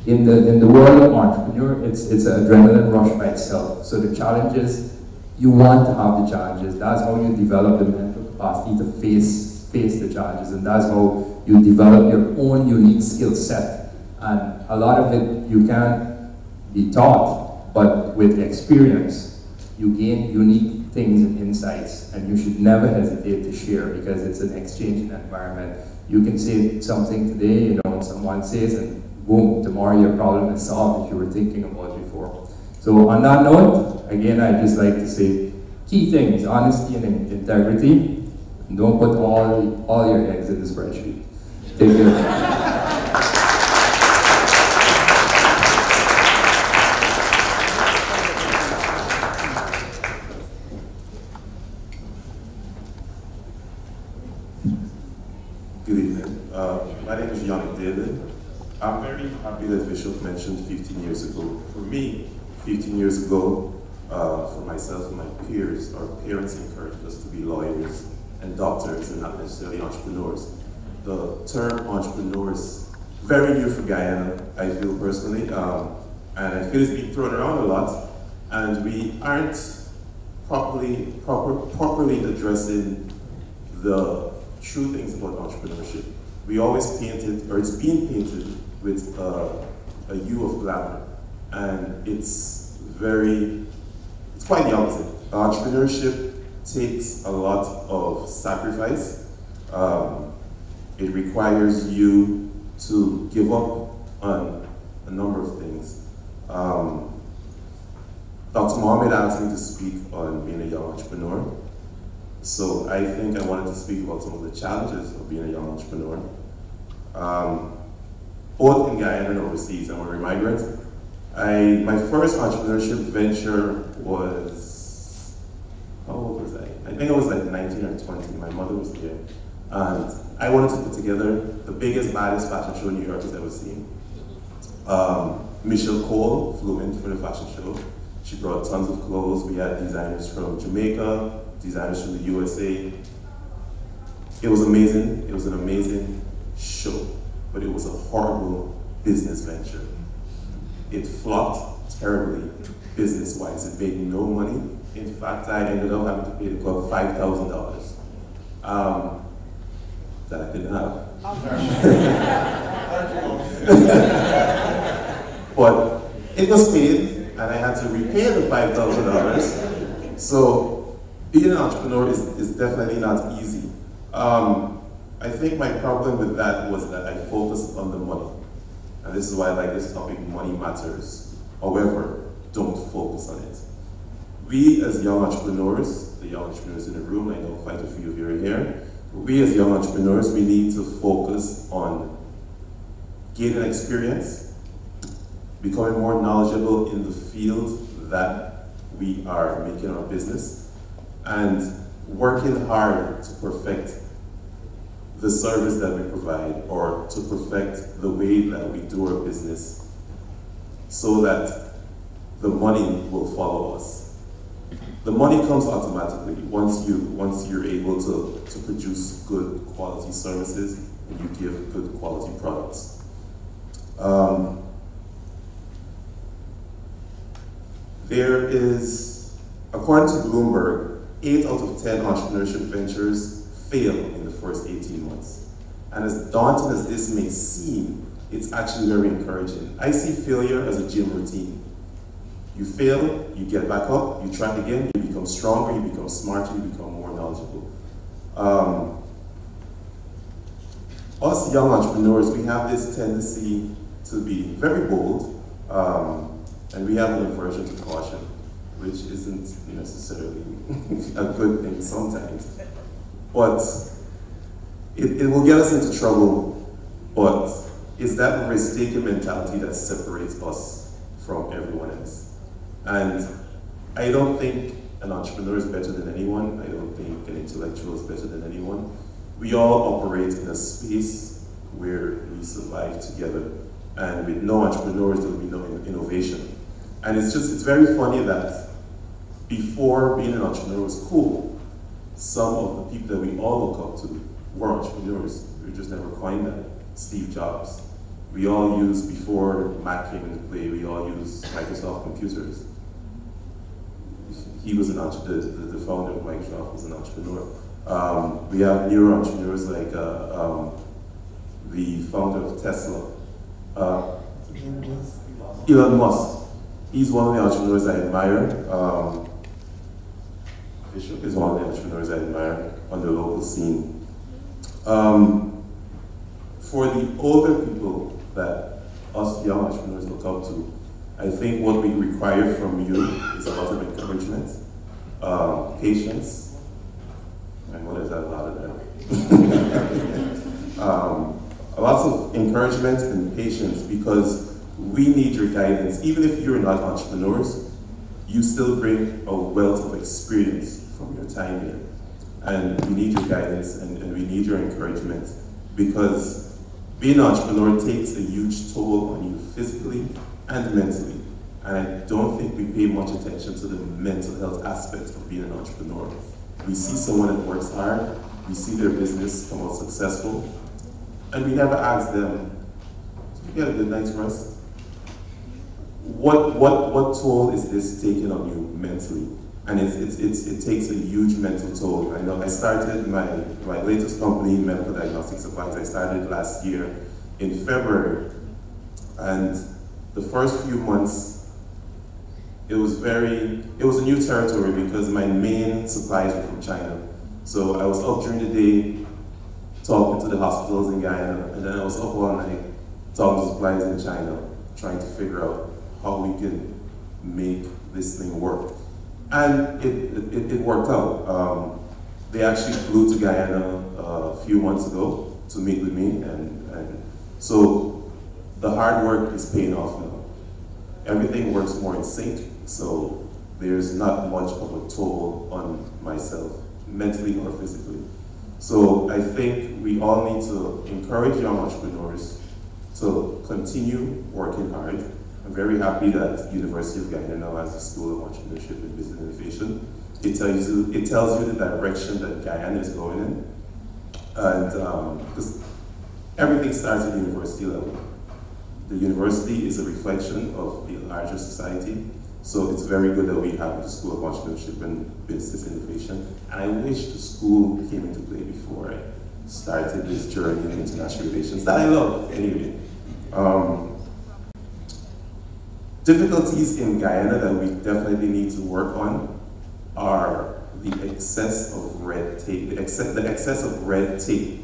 in the world of entrepreneur, it's an adrenaline rush by itself. So the challenges, you want to have the challenges. That's how you develop the mental capacity to face the challenges, and that's how you develop your own unique skill set. And a lot of it you can't be taught, but with experience, you gain unique things and insights, and you should never hesitate to share, because it's an exchanging environment. You can say something today, you know, someone says, and boom, tomorrow your problem is solved that you were thinking about before. So on that note, again, I'd just like to say key things: honesty and integrity. And don't put all your eggs in the spreadsheet. Take care. Good evening. My name is Yannick David. I'm very happy that Bishop mentioned 15 years ago. For me, 15 years ago, for myself and my peers, our parents encouraged us to be lawyers and doctors and not necessarily entrepreneurs. The term entrepreneur is very new for Guyana, I feel personally, and I feel it's being thrown around a lot, and we aren't properly addressing the true things about entrepreneurship. We always paint it, or it's being painted with a hue of glamour, and it's quite the opposite. Entrepreneurship takes a lot of sacrifice. It requires you to give up on a number of things. Dr. Mohammed asked me to speak on being a young entrepreneur. So I think I wanted to speak about some of the challenges of being a young entrepreneur. Both in Guyana and overseas, I'm a migrant. My first entrepreneurship venture was, how old was I? I think I was like 19 or 20, my mother was there. And I wanted to put together the biggest, baddest fashion show New York has ever seen. Michelle Cole flew in for the fashion show. She brought tons of clothes. We had designers from Jamaica, designers from the USA. It was amazing. It was an amazing show, but it was a horrible business venture. It flopped terribly business-wise. It made no money. In fact, I ended up having to pay the club $5,000 that I didn't have. But it was paid, and I had to repay the $5,000. So being an entrepreneur is definitely not easy. I think my problem with that was that I focused on the money. And this is why I like this topic, money matters. However, don't focus on it. We as young entrepreneurs, the young entrepreneurs in the room, I know quite a few of you are here, we as young entrepreneurs, we need to focus on gaining experience, becoming more knowledgeable in the field that we are making our business, and working hard to perfect the service that we provide or to perfect the way that we do our business so that the money will follow us. The money comes automatically once you're able to produce good quality services and you give good quality products. There is, according to Bloomberg, 8 out of 10 entrepreneurship ventures fail in the first 18 months. And as daunting as this may seem, it's actually very encouraging. I see failure as a gym routine. You fail, you get back up, you try again, you become stronger, you become smarter, you become more knowledgeable. Us young entrepreneurs, we have this tendency to be very bold, and we have an aversion to caution, which isn't necessarily a good thing sometimes. But it will get us into trouble, but it's that risk-taking mentality that separates us from everyone else. And I don't think an entrepreneur is better than anyone. I don't think an intellectual is better than anyone. We all operate in a space where we survive together. And with no entrepreneurs, there will be no innovation. And it's very funny that before being an entrepreneur was cool, some of the people that we all look up to were entrepreneurs. We just never coined that. Steve Jobs. We all used, before Mac came into play, we all used Microsoft computers. He was the founder of Microsoft was an entrepreneur. We have newer entrepreneurs like the founder of Tesla, Elon Musk. He's one of the entrepreneurs I admire. Bishop is one of the entrepreneurs I admire on the local scene. For the older people that us young entrepreneurs look up to, I think what we require from you is a lot of encouragement, patience. My mother's had a lot of that. Lots of encouragement and patience, because we need your guidance. Even if you're not entrepreneurs, you still bring a wealth of experience from your time here. And we need your guidance and we need your encouragement, because being an entrepreneur takes a huge toll on you physically and mentally. And I don't think we pay much attention to the mental health aspect of being an entrepreneur. We see someone that works hard, we see their business come out successful, and we never ask them, did you get a good night's rest? What toll is this taking on you mentally? And it takes a huge mental toll. I know I started my latest company, Medical Diagnostic Supplies, I started last year in February. And the first few months, it was a new territory, because my main supplies were from China. So I was up during the day talking to the hospitals in Guyana, and then I was up all night talking to suppliers in China, trying to figure out how we can make this thing work. And it worked out. They actually flew to Guyana a few months ago to meet with me, and so the hard work is paying off now. Everything works more in sync, so there's not much of a toll on myself, mentally or physically. So I think we all need to encourage young entrepreneurs to continue working hard. I'm very happy that University of Guyana now has a School of Entrepreneurship and Business Innovation. It tells you the direction that Guyana is going in. And because everything starts at the university level. The university is a reflection of the larger society. So it's very good that we have the School of Entrepreneurship and Business Innovation. And I wish the school came into play before I started this journey in international relations that I love anyway. Difficulties in Guyana that we definitely need to work on are the excess of red tape, the excess of red tape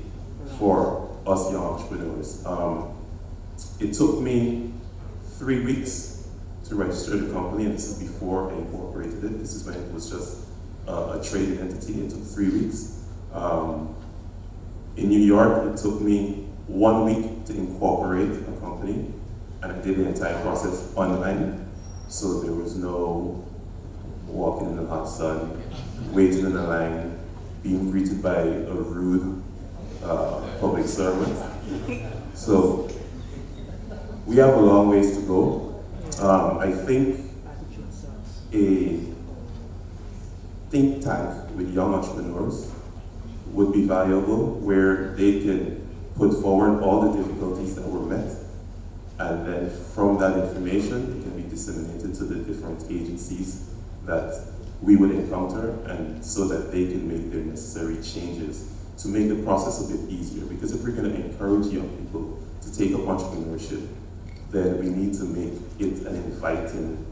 for us young entrepreneurs. It took me 3 weeks to register the company, and this is before I incorporated it. This is when it was just a trading entity. It took 3 weeks. In New York, it took me 1 week to incorporate a company, and I did the entire process online. So there was no walking in the hot sun, waiting in the line, being greeted by a rude public servant. So we have a long ways to go. I think a think tank with young entrepreneurs would be valuable, where they can put forward all the difficulties that were met, and then from that information it can be disseminated to the different agencies that we would encounter, and so that they can make their necessary changes to make the process a bit easier. Because if we're going to encourage young people to take up entrepreneurship, then we need to make it an inviting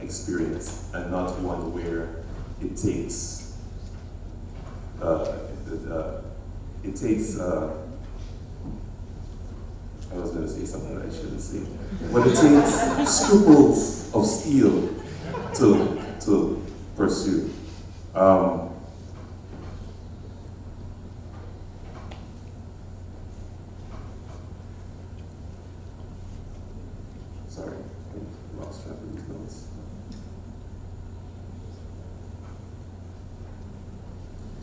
experience, and not one where it takes I was going to say something that I shouldn't say, but it takes scruples of steel to pursue. Sorry, I lost track of these notes.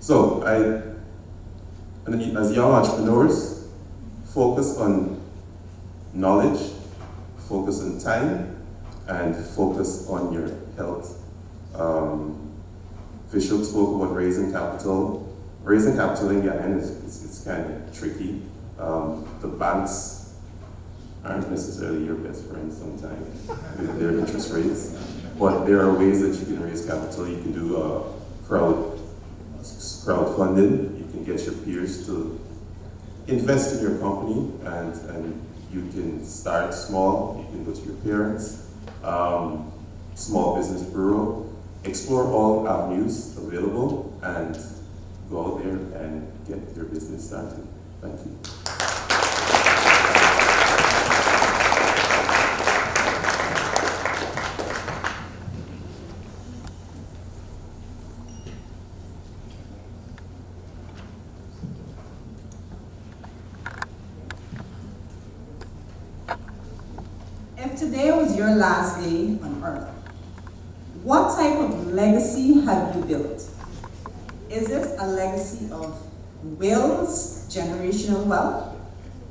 So as young entrepreneurs, focus on knowledge, focus on time, and focus on your health. Bishop spoke about raising capital. Raising capital in Guyana is kind of tricky. The banks aren't necessarily your best friends sometimes with their interest rates, but there are ways that you can raise capital. You can do crowdfunding. You can get your peers to invest in your company, and you can start small. You can go to your parents, small business bureau, explore all avenues available, and go out there and get your business started. Thank you. If today was your last day on earth, what type of legacy have you built? Is it a legacy of wills, generational wealth,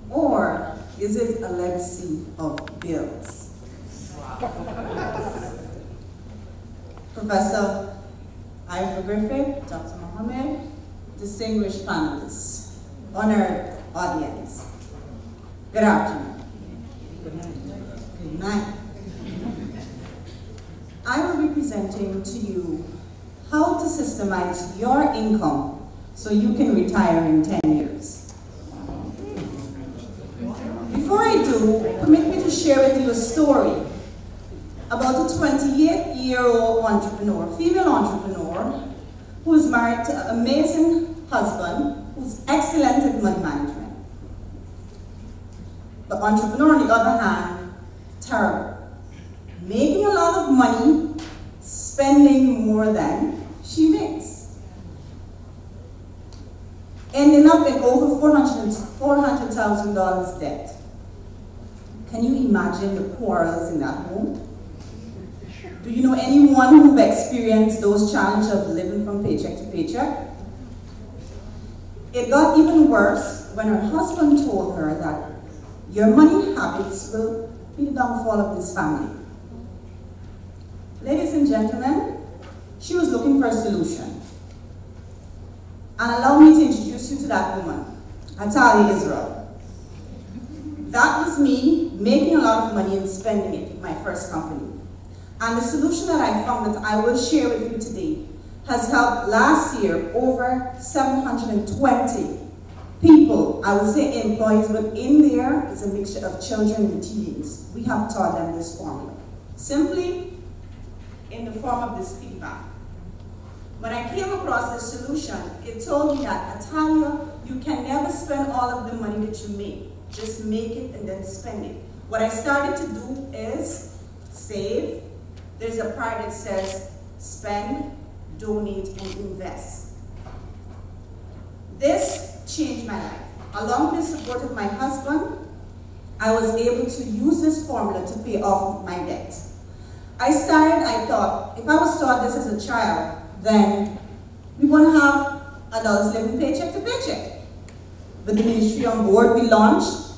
or is it a legacy of bills? Professor Ivor Griffith, Dr. Mohammed, distinguished panelists, honored audience, good afternoon. Good night. I will be presenting to you how to systemize your income so you can retire in 10 years. Before I do, permit me to share with you a story about a 28-year-old entrepreneur, female entrepreneur, who is married to an amazing husband who's excellent at money management. The entrepreneur, on the other hand, terrible. making a lot of money, spending more than she makes. Ending up in over $400,000 debt. Can you imagine the quarrels in that home? Do you know anyone who've experienced those challenges of living from paycheck to paycheck? It got even worse when her husband told her that your money habits will be the downfall of this family. Ladies and gentlemen, she was looking for a solution. And allow me to introduce you to that woman, Atalia Israel. That was me making a lot of money and spending it with my first company. And the solution that I found that I will share with you today has helped last year over 720 people, I would say employees, but in there is a mixture of children and teens. We have taught them this formula. Simply in the form of this feedback. When I came across this solution, it told me that, Atalia, you can never spend all of the money that you make. Just make it and then spend it. What I started to do is save. There's a part that says spend, donate, and invest. This changed my life. Along with the support of my husband, I was able to use this formula to pay off my debt. I thought, if I was taught this as a child, then we won't have adults living paycheck to paycheck. With the ministry on board, we launched,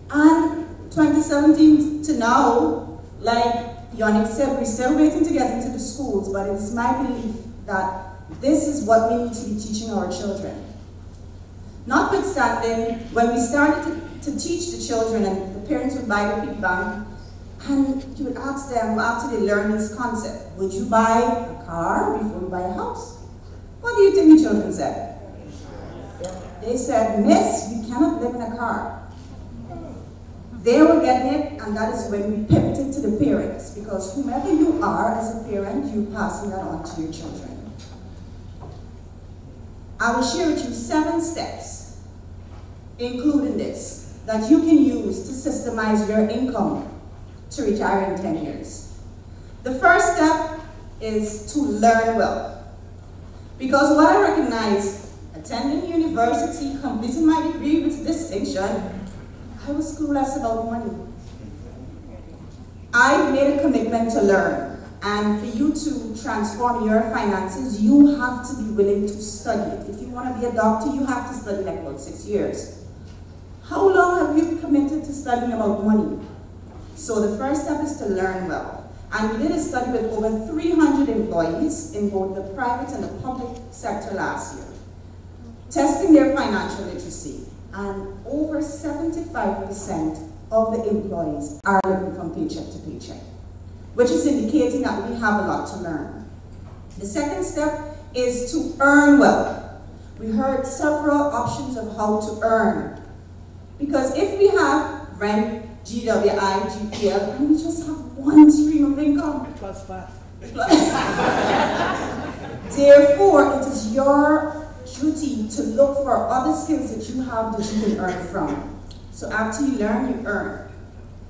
and 2017 to now, like Yannick said, we're still waiting to get into the schools, but it is my belief that this is what we need to be teaching our children. Notwithstanding, when we started to teach the children, and the parents would buy the piggy bank, and you would ask them after they learn this concept, would you buy a car before you buy a house? What do you think the children said? They said, Miss, we cannot live in a car. They were getting it, and that is when we pivoted to the parents, because whomever you are as a parent, you're passing that on to your children. I will share with you 7 steps, including this, that you can use to systemize your income to retire in 10 years. The first step is to learn well. Because what I recognize, attending university, completing my degree with distinction, I was clueless about money. I made a commitment to learn, and for you to transform your finances, you have to be willing to study it. If you want to be a doctor, you have to study like about 6 years. How long have you committed to studying about money? So the first step is to learn well. And we did a study with over 300 employees in both the private and the public sector last year, testing their financial literacy. And over 75% of the employees are living from paycheck to paycheck, which is indicating that we have a lot to learn. The second step is to earn well. We heard several options of how to earn. Because if we have rent, GWI, GPL, and we just have one stream of income. Plus VAT. Therefore, it is your duty to look for other skills that you have that you can earn from. So after you learn, you earn.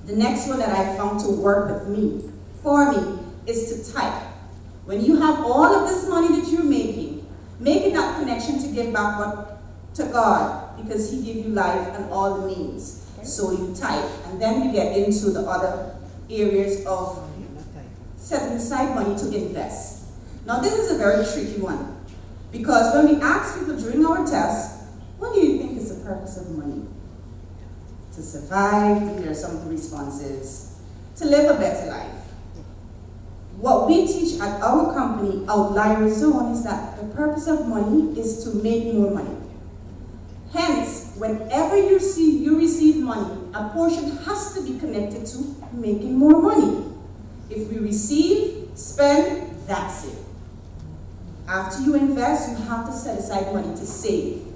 The next one that I found to work with me, for me, is to type. When you have all of this money that you're making that connection to give back to God, because He gave you life and all the means. So you type, and then we get into the other areas of setting aside money to invest. Now this is a very tricky one, because when we ask people during our test, what do you think is the purpose of money? To survive, these are some of the responses. To live a better life. What we teach at our company, Outlier Zone, is that the purpose of money is to make more money. Hence, whenever you receive money, a portion has to be connected to making more money. If we receive, spend, that's it. After you invest, you have to set aside money to save.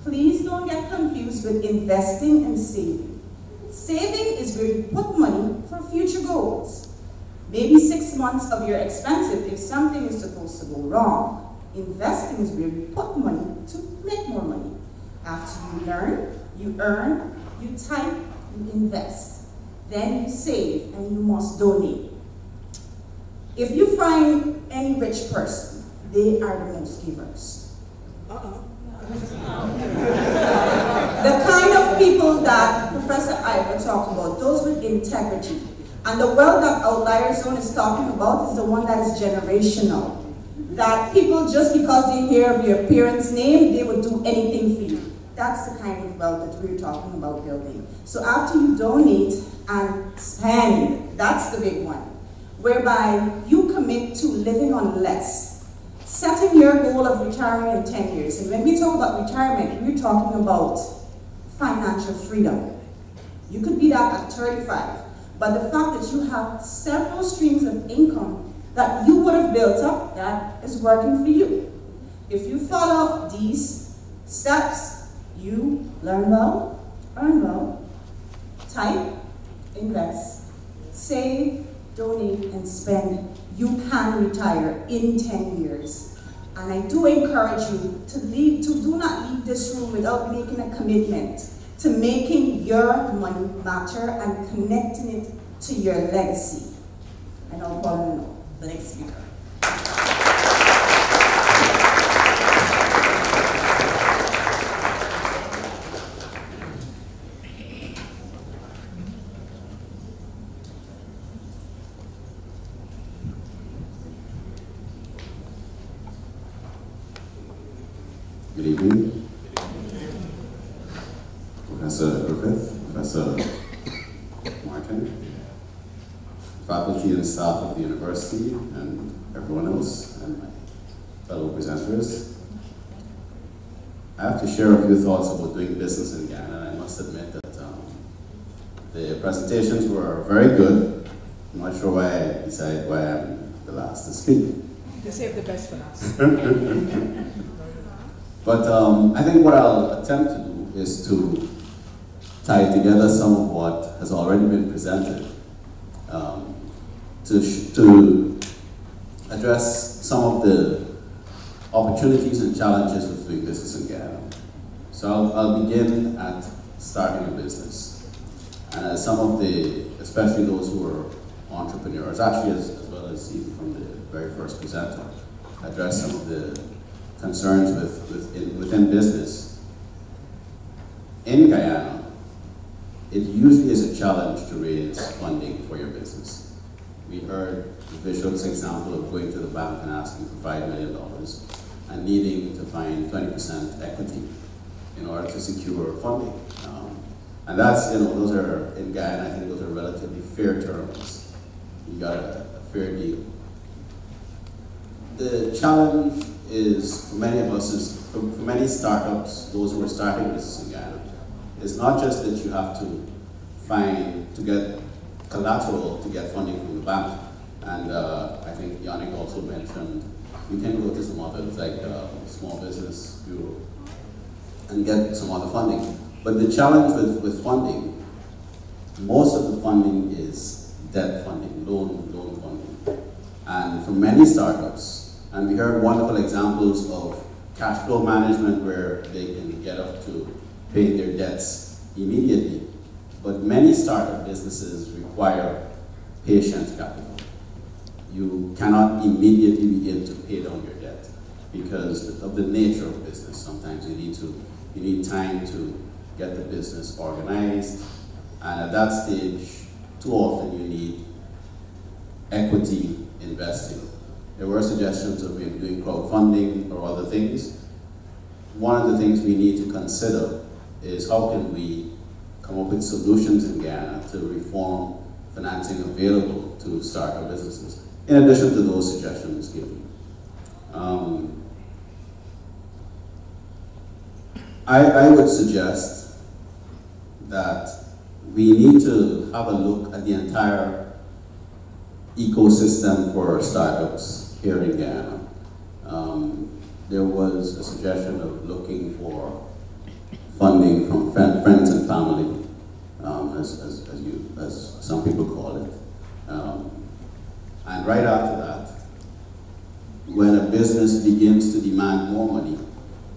Please don't get confused with investing and saving. Saving is where you put money for future goals. Maybe 6 months of your expenses if something is supposed to go wrong. Investing is where you put money to make more money. After you learn, you earn, you type, you invest. Then you save, and you must donate. If you find any rich person, they are the most givers. The kind of people that Professor Ivor talked about, those with integrity. And the wealth that Outlier Zone is talking about is the one that is generational. That people, just because they hear of your parents' name, they would do anything for you. That's the kind of wealth that we're talking about building. So after you donate and spend, that's the big one, whereby you commit to living on less, setting your goal of retiring in 10 years. And when we talk about retirement, we're talking about financial freedom. You could be that at 35, but the fact that you have several streams of income that you would have built up, that is working for you. If you follow these steps, you learn well, earn well, type, invest, save, donate, and spend. You can retire in 10 years. And I do encourage you to do not leave this room without making a commitment to making your money matter and connecting it to your legacy. And I'll call on the next speaker. Good evening. Professor Griffith, Professor Martin, faculty and staff of the university, and everyone else, and my fellow presenters. I have to share a few thoughts about doing business in Ghana, and I must admit that the presentations were very good. I'm not sure why I decided why I'm the last to speak. They save the best for us. But I think what I'll attempt to do is to tie together some of what has already been presented to address some of the opportunities and challenges with doing business in Ghana. So I'll begin at starting a business. And as some of the, especially those who are entrepreneurs, actually as well as even from the very first presenter, address some of the concerns within business. In Guyana, it usually is a challenge to raise funding for your business. We heard Bishop's example of going to the bank and asking for $5 million and needing to find 20% equity in order to secure funding. And that's, those are, in Guyana, I think those are relatively fair terms. You got a fair deal. The challenge is, for many of us, for many startups, those who are starting business in Ghana, it's not just that you have to get collateral to get funding from the bank. And I think Yannick also mentioned, you can go to some others, like Small Business Bureau, and get some other funding. But the challenge with funding, most of the funding is debt funding, loan funding. And for many startups, and we heard wonderful examples of cash flow management where they can get up to pay their debts immediately. But many startup businesses require patient capital. You cannot immediately begin to pay down your debt because of the nature of business. Sometimes you need time to get the business organized, and at that stage, too often you need equity investing. There were suggestions of maybe doing crowdfunding or other things. One of the things we need to consider is how can we come up with solutions in Ghana to reform financing available to startup businesses, in addition to those suggestions given. I would suggest that we need to have a look at the entire ecosystem for startups here in Ghana. There was a suggestion of looking for funding from friends and family, as some people call it. And right after that, when a business begins to demand more money,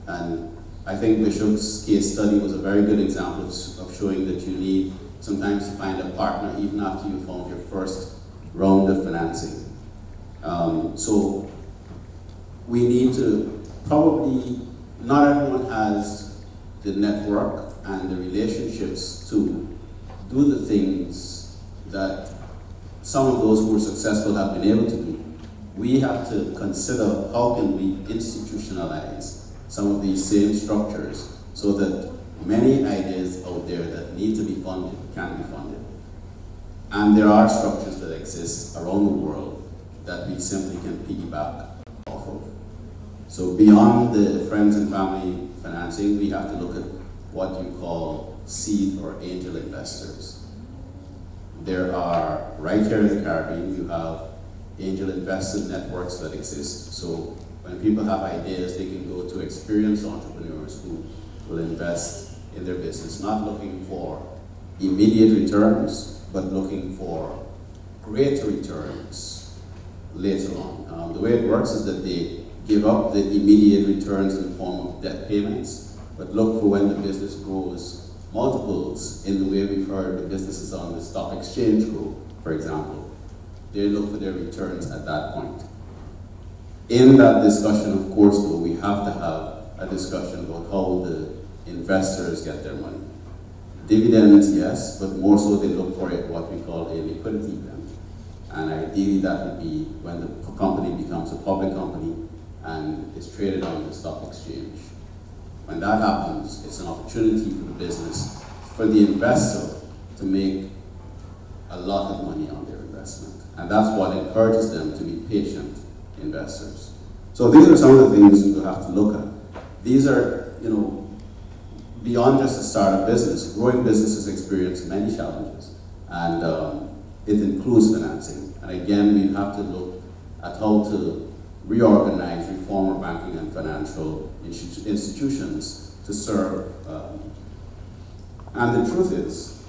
and I think Bishop's case study was a very good example of showing that you need sometimes to find a partner even after you found your first round of financing. So we need to probably, not everyone has the network and the relationships to do the things that some of those who were successful have been able to do. We have to consider how can we institutionalize some of these same structures so that many ideas out there that need to be funded can be funded. And there are structures that exist around the world that we simply can piggyback off of. So beyond the friends and family financing, we have to look at what you call seed or angel investors. There are, right here in the Caribbean, you have angel invested networks that exist. So when people have ideas, they can go to experienced entrepreneurs who will invest in their business, not looking for immediate returns, but looking for greater returns later on. The way it works is that they give up the immediate returns in the form of debt payments, but look for when the business grows multiples in the way we've heard the businesses on the stock exchange grow, for example. They look for their returns at that point. In that discussion, of course, though, we have to have a discussion about how the investors get their money. Dividends, yes, but more so they look for it, what we call a liquidity event. And ideally that would be when the company becomes a public company and is traded on the stock exchange. When that happens, it's an opportunity for the business, for the investor to make a lot of money on their investment. And that's what encourages them to be patient investors. So these are some of the things we have to look at. These are, beyond just a startup business. Growing businesses experience many challenges, and it includes financing. And again, we have to look at how to reorganize, reform our banking and financial institutions to serve. And the truth is,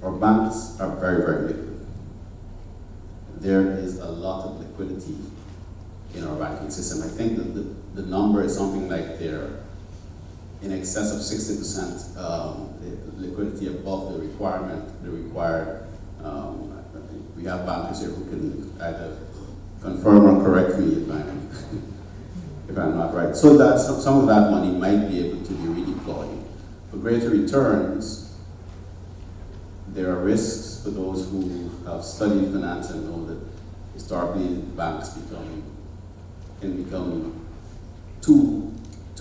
our banks are very, very liquid. There is a lot of liquidity in our banking system. I think that the number is something like they're in excess of 60% liquidity above the required. We have bankers here who can either confirm or correct me if I'm not right. So that some of that money might be able to be redeployed. For greater returns, there are risks for those who have studied finance and know that historically banks can become too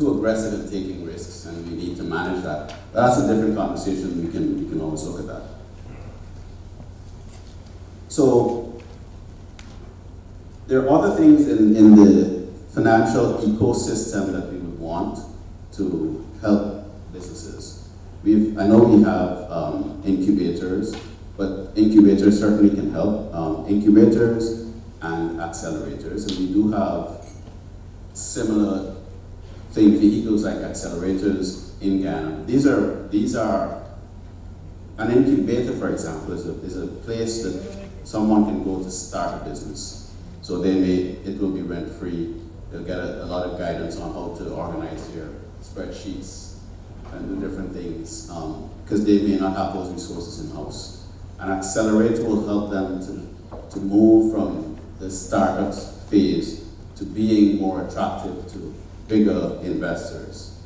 aggressive in taking risks, and we need to manage that. But that's a different conversation. We can always look at that. So there are other things in the financial ecosystem that we would want to help businesses. I know we have incubators, but incubators certainly can help. Incubators and accelerators, and we do have similar vehicles like accelerators in Ghana. These are an incubator, for example, is a place that someone can go to start a business. So it will be rent free. They'll get a lot of guidance on how to organize their spreadsheets and do different things, because they may not have those resources in house. An accelerator will help them to move from the startup phase to being more attractive to bigger investors.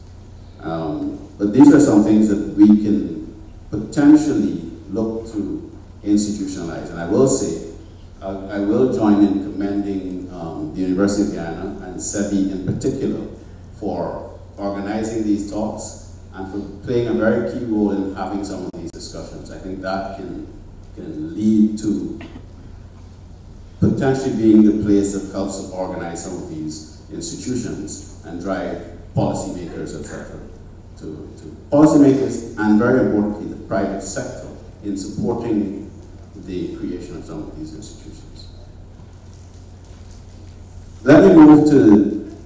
But these are some things that we can potentially look to institutionalize. And I will say, I will join in commending the University of Ghana and SEBI in particular for organizing these talks and for playing a very key role in having some of these discussions. I think that can lead to potentially being the place that helps to organize some of these institutions and drive policymakers, etc. to policymakers, and very importantly, the private sector in supporting the creation of some of these institutions. Let me move to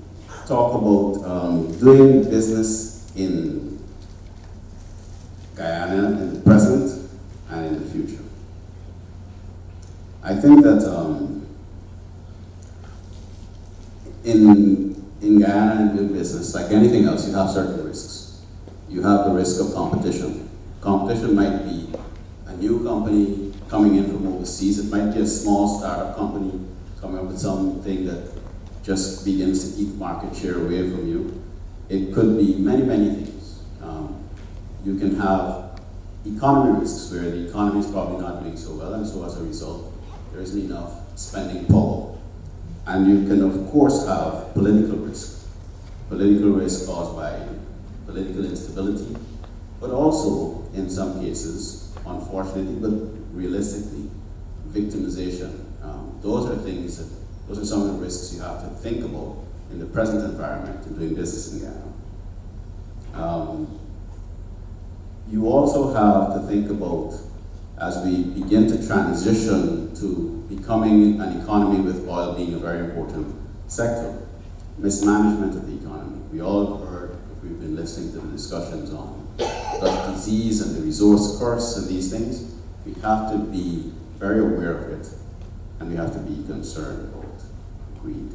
talk about doing business in Guyana in the present and in the future. I think that in Guyana and doing business, like anything else, you have certain risks. You have the risk of competition. Competition might be a new company coming in from overseas. It might be a small startup company coming up with something that just begins to eat market share away from you. It could be many, many things. You can have economy risks where the economy is probably not doing so well, and so as a result, there isn't enough spending power. And you can, of course, have political risk. Political risk caused by political instability, but also, in some cases, unfortunately, but realistically, victimization. Those are some of the risks you have to think about in the present environment in doing business in Ghana. You also have to think about, as we begin to transition to becoming an economy with oil being a very important sector, mismanagement of the economy. We all have heard, if we've been listening to the discussions on the disease and the resource curse and these things, we have to be very aware of it, and we have to be concerned about greed.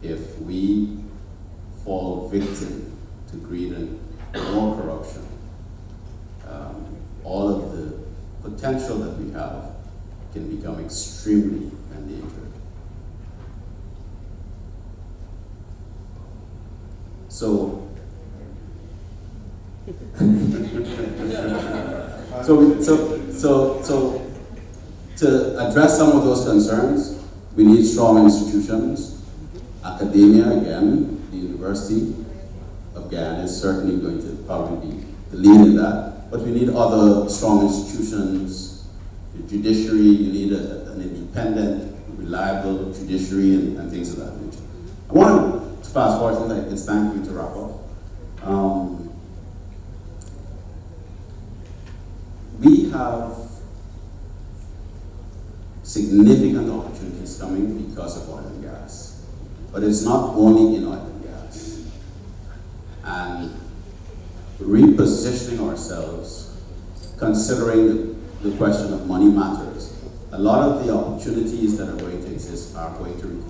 If we fall victim to greed and more corruption, all of the potential that we have can become extremely endangered. So to address some of those concerns, we need strong institutions. Academia, again, the University of Ghana is certainly going to probably be the lead in that. But we need other strong institutions, the judiciary, you need an independent, reliable judiciary and things of that nature. I want to fast forward since it's time for me to wrap up. We have significant opportunities coming because of oil and gas. But it's not only in oil and gas. And repositioning ourselves, considering the question of money matters. A lot of the opportunities that are going to exist are going to be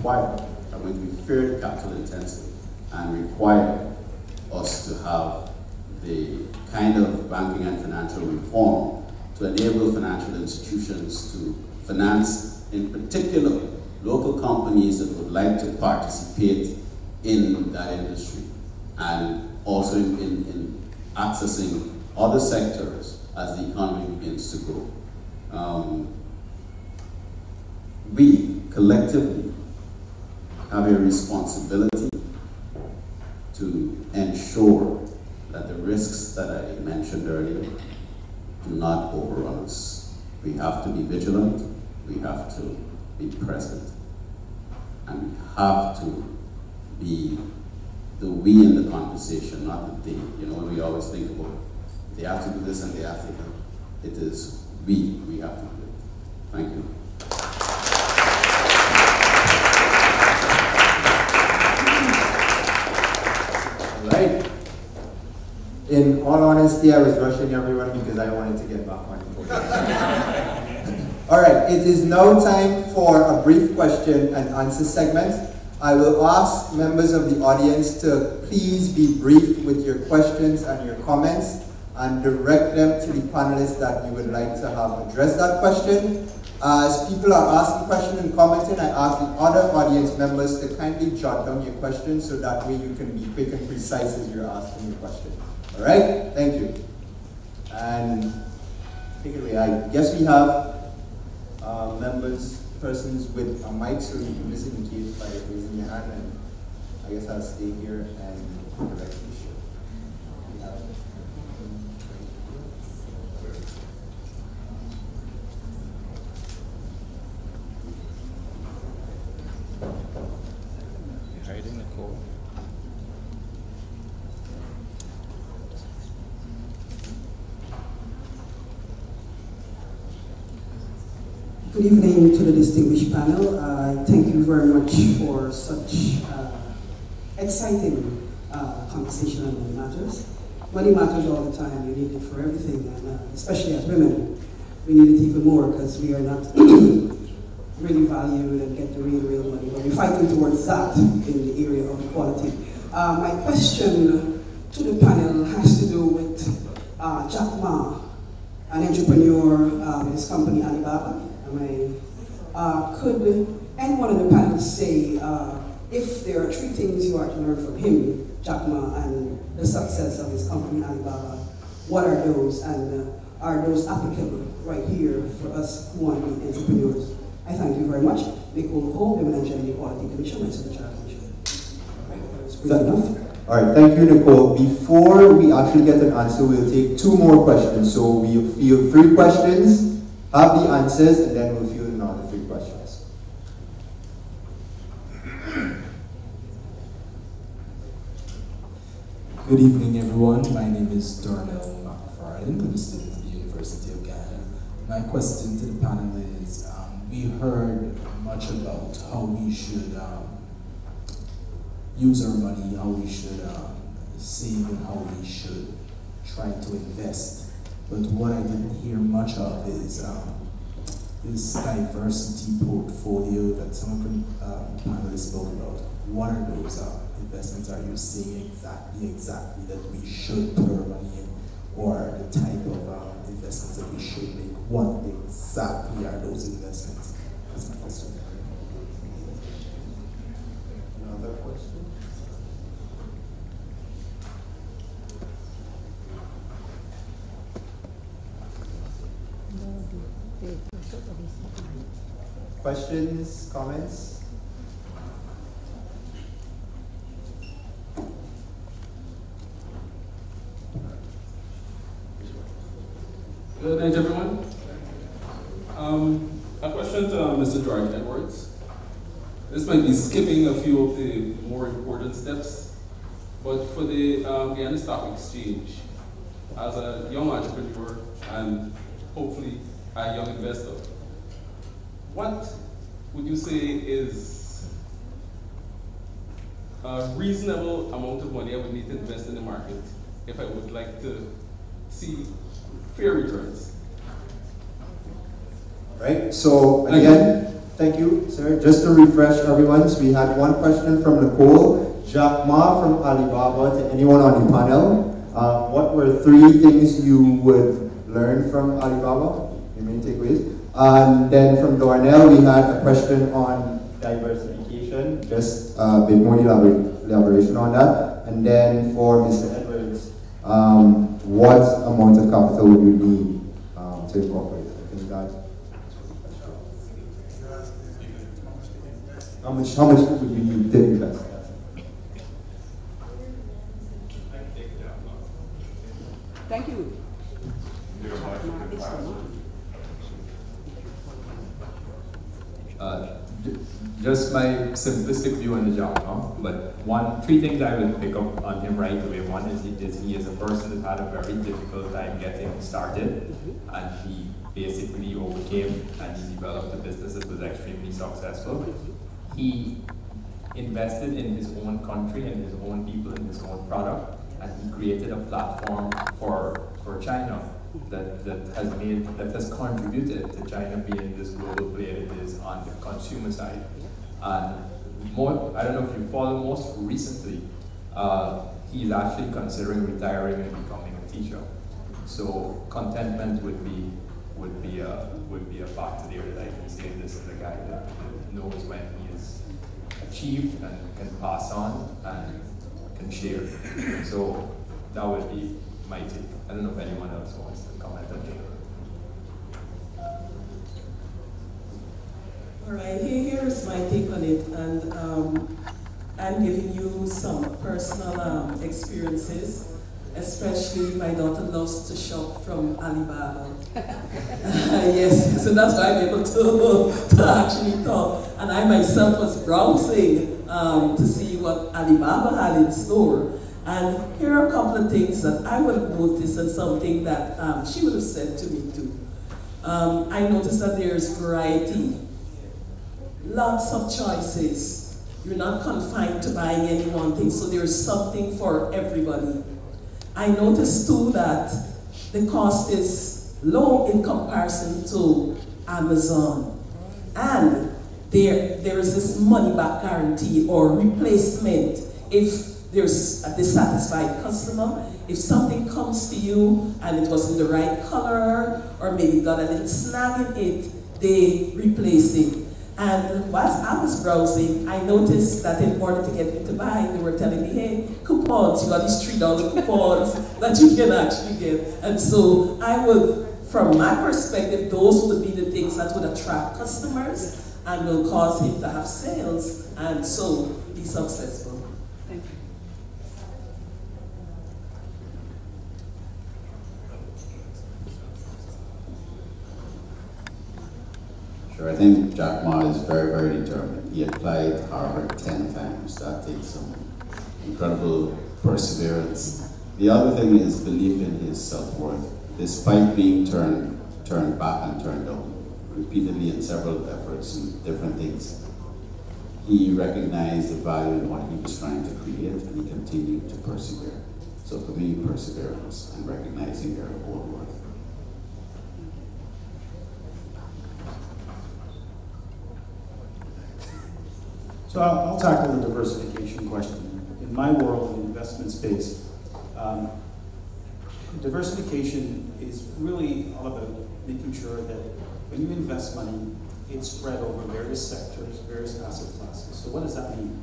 fairly capital intensive and require us to have the kind of banking and financial reform to enable financial institutions to finance, in particular, local companies that would like to participate in that industry, and also in accessing other sectors as the economy begins to grow. We collectively have a responsibility to ensure that the risks that I mentioned earlier do not overrun us. We have to be vigilant, we have to be present, and we have to be the we in the conversation, not the they. You know, we always think about they have to do this and they have to do that. It is we have to do it. Thank you. All right. In all honesty, I was rushing everyone because I wanted to get back on the podium. All right, it is now time for a brief question and answer segment. I will ask members of the audience to please be brief with your questions and your comments and direct them to the panelists that you would like to have address that question. As people are asking questions and commenting, I ask the other audience members to kindly jot down your questions so that way you can be quick and precise as you're asking your question. All right, thank you. And take it away. I guess we have persons with a mic, so you can just indicate by raising your hand, and I guess I'll stay here and direct the show. Hiding the code. Good evening to the distinguished panel. Thank you very much for such exciting conversation on money matters. Money matters all the time. You need it for everything, and especially as women, we need it even more because we are not really valued and get the real money. But we're fighting towards that in the area of equality. My question to the panel has to do with Jack Ma an entrepreneur in his company Alibaba. Could anyone in the panel say if there are three things you are to learn from him, Jack Ma, and the success of his company Alibaba, what are those, and are those applicable right here for us who want to be entrepreneurs? I thank you very much. Nicole Cole, Women and Gender Equality Commission, and Secretary Commission. All right, thank you, Nicole. Before we actually get an answer, we'll take two more questions. So we'll field 3 questions, have the answers, and then we'll field another 3 questions. Good evening, everyone. My name is Darnell McFarlane. I'm a student at the University of Ghana. My question to the panel is, we heard much about how we should use our money, how we should save, and how we should try to invest. But what I didn't hear much of is this diversity portfolio that some of the panelists spoke about. What are those investments are you seeing exactly that we should put our money in, or the type of investments that we should make? What exactly are those investments? That's my question. Another question? Questions, comments? Good night, everyone. A question to Mr. George Edwards. This might be skipping a few of the more important steps, but for the Ghana Stock Exchange, as a young entrepreneur and hopefully a young investor, what would you say is a reasonable amount of money I would need to invest in the market if I would like to see fair returns? Right, so again, thank you, sir. Just to refresh everyone, so we had one question from Nicole, Jack Ma from Alibaba, to anyone on the panel. What were 3 things you would learn from Alibaba, your main takeaways? And then from Darnell, we had a question on diversification, just a bit more elaboration on that. And then for Mr. Edwards, what amount of capital would you need to incorporate? I think that. How much would you need to invest? Thank you. Just my simplistic view on the job, but 3 things I would pick up on him right away. One is he is a person that had a very difficult time getting started, and he basically overcame and he developed a business that was extremely successful. He invested in his own country and his own people and his own product, and he created a platform for China that has contributed to China being this global player it is on the consumer side. And I don't know if you follow, most recently, he's actually considering retiring and becoming a teacher. So contentment would be a factor there that I can say this is a guy that knows when he is achieved and can pass on and can share. So that would be my take. I don't know if anyone else wants to comment on it. All right, here is my take on it, and I'm giving you some personal experiences. Especially, my daughter loves to shop from Alibaba. Yes, so that's why I'm able to actually talk. And I myself was browsing to see what Alibaba had in store. And here are a couple of things that I would have noticed and something that she would have said to me too. I noticed that there's variety, lots of choices. You're not confined to buying any one thing, so there's something for everybody. I noticed too that the cost is low in comparison to Amazon. And there is this money back guarantee or replacement if there's a dissatisfied customer. If something comes to you and it wasn't the right color, or maybe got a little snag in it, they replace it. And whilst I was browsing, I noticed that in order to get me to buy, they were telling me, hey, coupons, you got these $3 coupons that you can actually get. And so I would, from my perspective, those would be the things that would attract customers and will cause him to have sales and so be successful. Thank you. Sure, I think Jack Ma is very, very determined. He applied Harvard 10 times. That takes some incredible perseverance. The other thing is belief in his self-worth. Despite being turned back and turned down repeatedly in several efforts and different things, he recognized the value in what he was trying to create, and he continued to persevere. So for me, perseverance and recognizing your own worth. So I'll tackle the diversification question. In my world, in the investment space, diversification is really all about making sure that when you invest money, it's spread over various sectors, various asset classes. So what does that mean?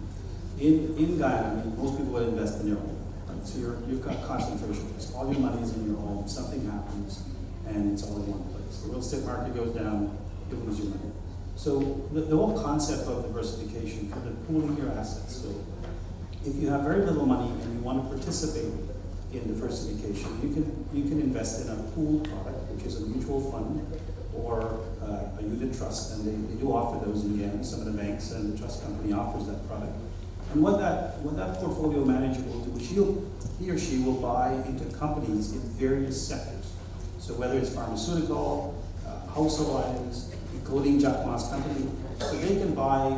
In Guyana, most people would invest in their home. Right? So you've got concentration risk. All your money is in your home. Something happens, and it's all in one place. The real estate market goes down, you lose your money. So the whole concept of diversification, kind of pooling your assets. So if you have very little money and you want to participate in diversification, you can invest in a pooled product, which is a mutual fund or a unit trust, and they do offer those in Ghana. Some of the banks and the trust company offers that product. And what that portfolio manager will do is he or she will buy into companies in various sectors. So whether it's pharmaceutical, household items, including Jack Ma's company, so they can buy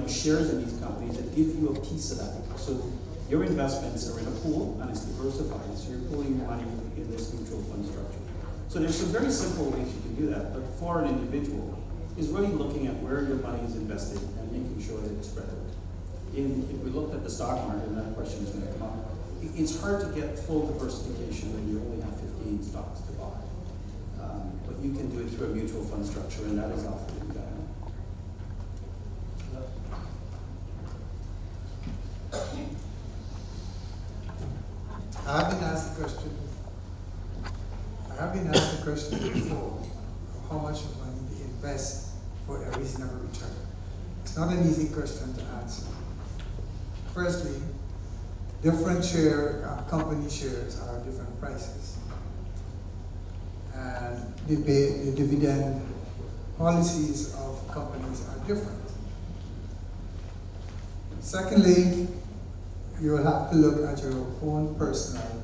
shares in these companies that give you a piece of that. So your investments are in a pool and it's diversified. So you're pooling your money in this mutual fund structure. So there's some very simple ways you can do that, but for an individual, is really looking at where your money is invested and making sure that it's spread out. If we looked at the stock market, and that question is going to come up, it's hard to get full diversification when you only have 15 stocks to buy. But you can do it through a mutual fund structure, and that is offered in Guyana. I have been asked the question before of how much money to invest for a reasonable return. It's not an easy question to answer. Firstly, different company shares are different prices. And the dividend policies of companies are different. Secondly, you will have to look at your own personal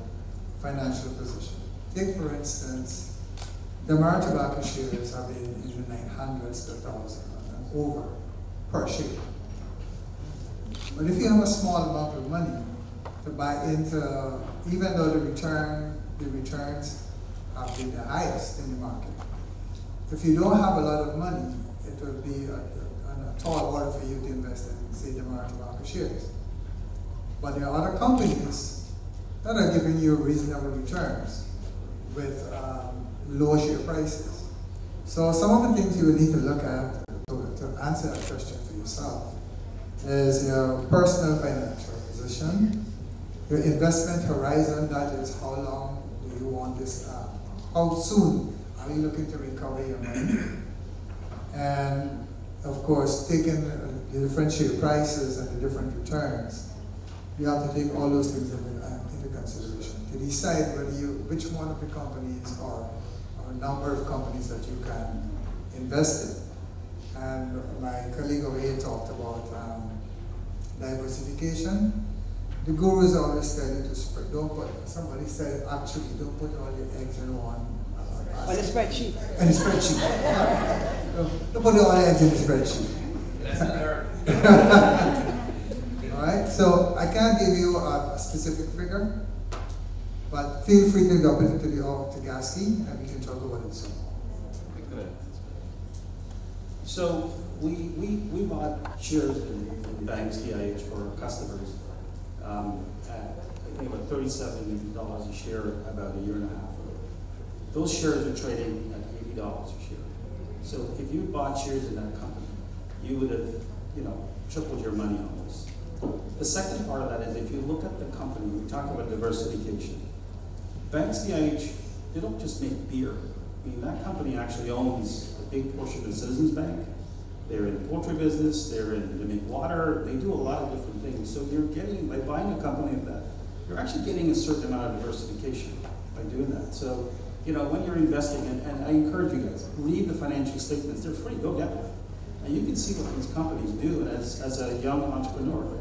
financial position. Take, for instance, the Mara Tobacco shares have been in the 900s to 1,000 and over per share. But if you have a small amount of money to buy into, even though the returns have been the highest in the market, if you don't have a lot of money, it will be a tall order for you to invest in, say, the Mara Tobacco shares. But there are other companies that are giving you reasonable returns with low share prices. So some of the things you will need to look at to answer that question for yourself is your personal financial position, your investment horizon, that is how long do you want this, how soon are you looking to recover your money, and of course taking the different share prices and the different returns. You have to take all those things into consideration to decide which one of the companies or a number of companies that you can invest in. And my colleague over here talked about diversification. The gurus always tell you to spread. Somebody said actually don't put all your eggs in one basket. On a spreadsheet. In a spreadsheet. Don't put all your eggs in the spreadsheet. Alright, so I can't give you a specific figure, but feel free to drop it into the Gatsky and we can talk about it some more. Good. So we bought shares in banks, DIH, for our customers at, I think, about $37 a share about a year and a half ago. Those shares are trading at $80 a share. So if you bought shares in that company, you would have, tripled your money almost. The second part of that is if you look at the company, we talk about diversification. Banks DIH, they don't just make beer. I mean, that company actually owns a big portion of Citizens Bank. They're in the poultry business, they make water, they do a lot of different things. So you're getting, by buying a company like that, you're actually getting a certain amount of diversification by doing that. So, when you're investing, and I encourage you guys, read the financial statements, they're free, go get them. And you can see what these companies do, and as a young entrepreneur,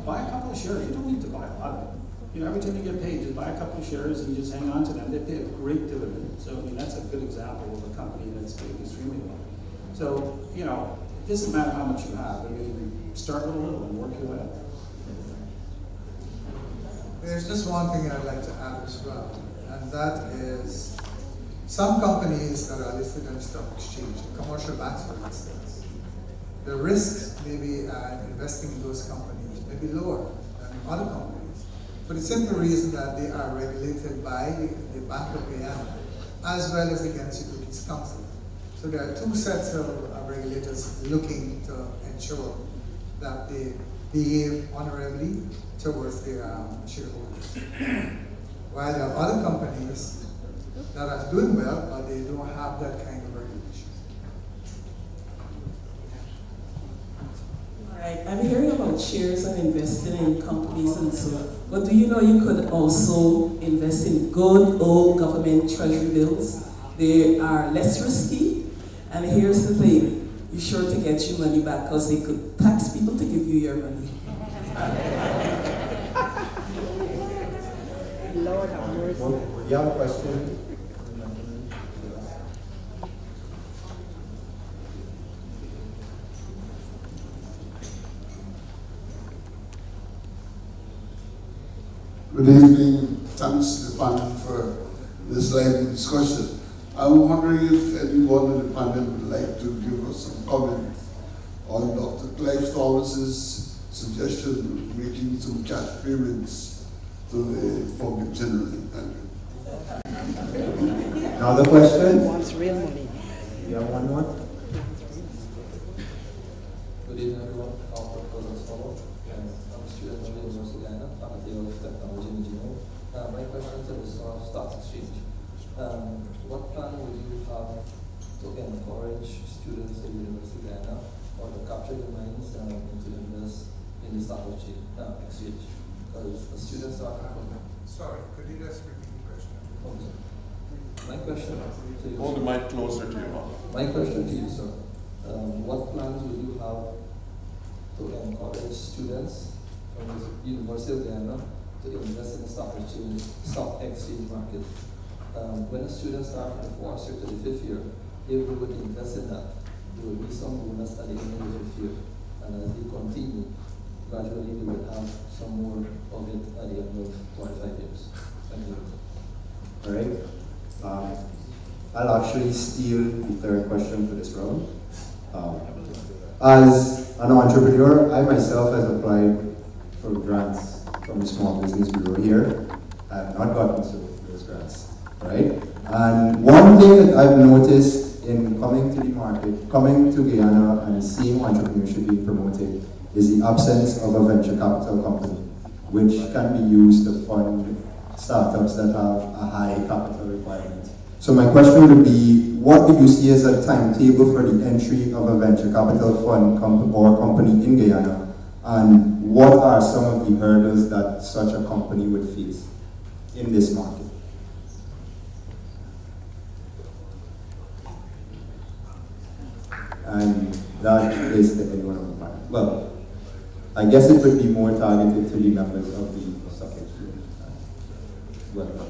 buy a couple of shares, you don't need to buy a lot of them. Every time you get paid, just buy a couple of shares and just hang on to them. They pay a great dividend. So, that's a good example of a company that's doing extremely well. So, it doesn't matter how much you have. Start with a little and work your way up. There's just one thing I'd like to add as well, and that is some companies that are listed on the stock exchange, commercial banks for instance, the risks maybe investing in those companies may be lower than other companies, for the simple reason that they are regulated by the Bank of Guyana as well as the Ghana Securities Council. So there are two sets of regulators looking to ensure that they behave honorably towards their shareholders. While there are other companies that are doing well, but they don't have that kind of regulation. All right, I'm hearing about shares and investing in companies and so on. But do you know you could also invest in good old government treasury bills? They are less risky, and here's the thing, you're sure to get your money back because they could tax people to give you your money. Lord have mercy. You have a question? Good evening. Thanks to the panel for this lively discussion. I'm wondering if anyone in the panel would like to give us some comment on Dr. Clive Thomas's suggestion of making some cash payments to the public generally. Thank you. Another question? Wants real money. You have one more? Good evening, everyone. I'm a student of the University of Ghana, Faculty of Technology and Engineering. My question is on stock exchange. What plan would you have to encourage students at the University of Ghana or to capture their minds and to invest in the stock exchange? Because the students are... Sorry, could you just repeat the question? Okay. My question to you... Hold the mic closer to you. My question to you, sir. What plans would you have to encourage students from the University of Ghana to invest in the stock exchange market? When a student starts from the fourth year to the fifth year, if we would invest in that, there will be some bonus at the end of the fifth year. And as they continue, gradually they will have some more of it at the end of 25 years. Thank you. All right. I'll actually steal the third question for this round. As an entrepreneur, I myself have applied for grants from the Small Business Bureau here. I have not gotten those grants. Right? And one thing that I've noticed in coming to the market, coming to Guyana and seeing entrepreneurship being promoted is the absence of a venture capital company, which can be used to fund startups that have a high capital requirement. So my question would be, what do you see as a timetable for the entry of a venture capital fund or company in Guyana? And what are some of the hurdles that such a company would face in this market? And that is the anyone on the panel. Well, I guess it would be more targeted to the members of the stock exchange. Welcome.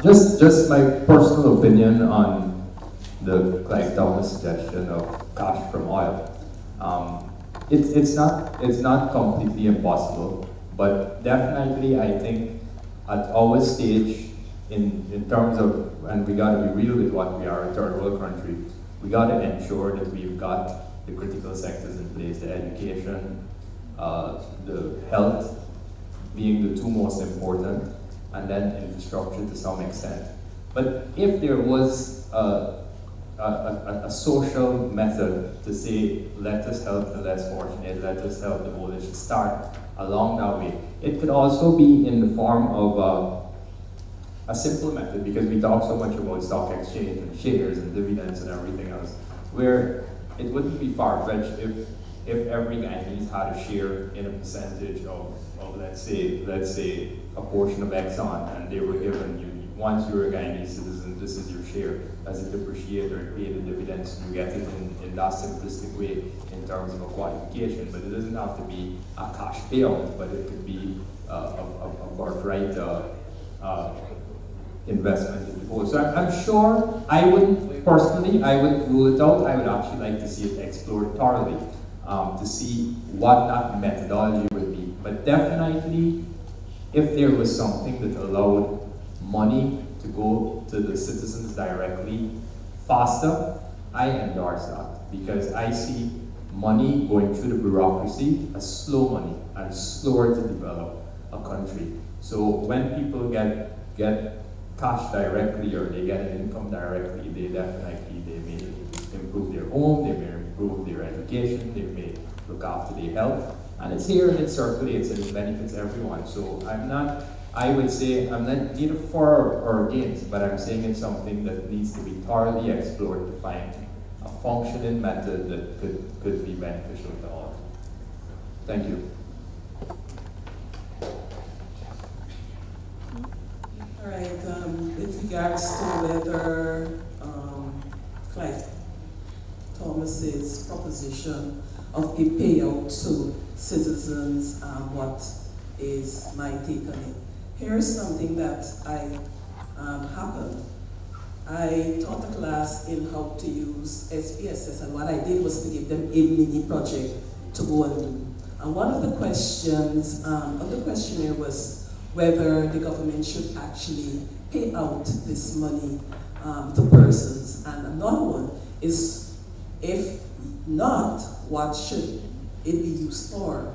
Just my personal opinion on the Clive Thomas suggestion of cash from oil. It's not completely impossible, but definitely I think at our stage, in terms of, and we got to be real with what we are, a third world country, we got to ensure that we've got the critical sectors in place, the education, the health being the two most important, and then infrastructure to some extent. But if there was a social method to say, let us help the less fortunate, let us help the old, it should start along that way. It could also be in the form of a simple method, because we talk so much about stock exchange and shares and dividends and everything else, where it wouldn't be far-fetched if every Guyanese had a share in a percentage of let's say a portion of Exxon, and they were given, once you're a Guyanese citizen, this is your share as a depreciator and pay the dividends. You get it in that simplistic way in terms of a qualification, but it doesn't have to be a cash payout, but it could be a birthright investment in the whole. So I'm sure I wouldn't rule it out. I would actually like to see it explored thoroughly to see what that methodology would be. But definitely, if there was something that allowed money to go to the citizens directly faster, I endorse that, because I see money going through the bureaucracy as slow money and slower to develop a country. So when people get cash directly, or they get an income directly, they may improve their home, they may improve their education, they may look after their health, and it's here and it circulates and it benefits everyone. So I would say I'm not neither for or against, but I'm saying it's something that needs to be thoroughly explored to find a functioning method that could be beneficial to all. Thank you. All right, with regards to whether Clive Thomas's proposition of a payout to citizens, what is my take on it? Here's something that happened. I taught a class in how to use SPSS, and what I did was to give them a mini project to go and do. And one of the questions of the questionnaire was whether the government should actually pay out this money to persons. And another one is, if not, what should it be used for?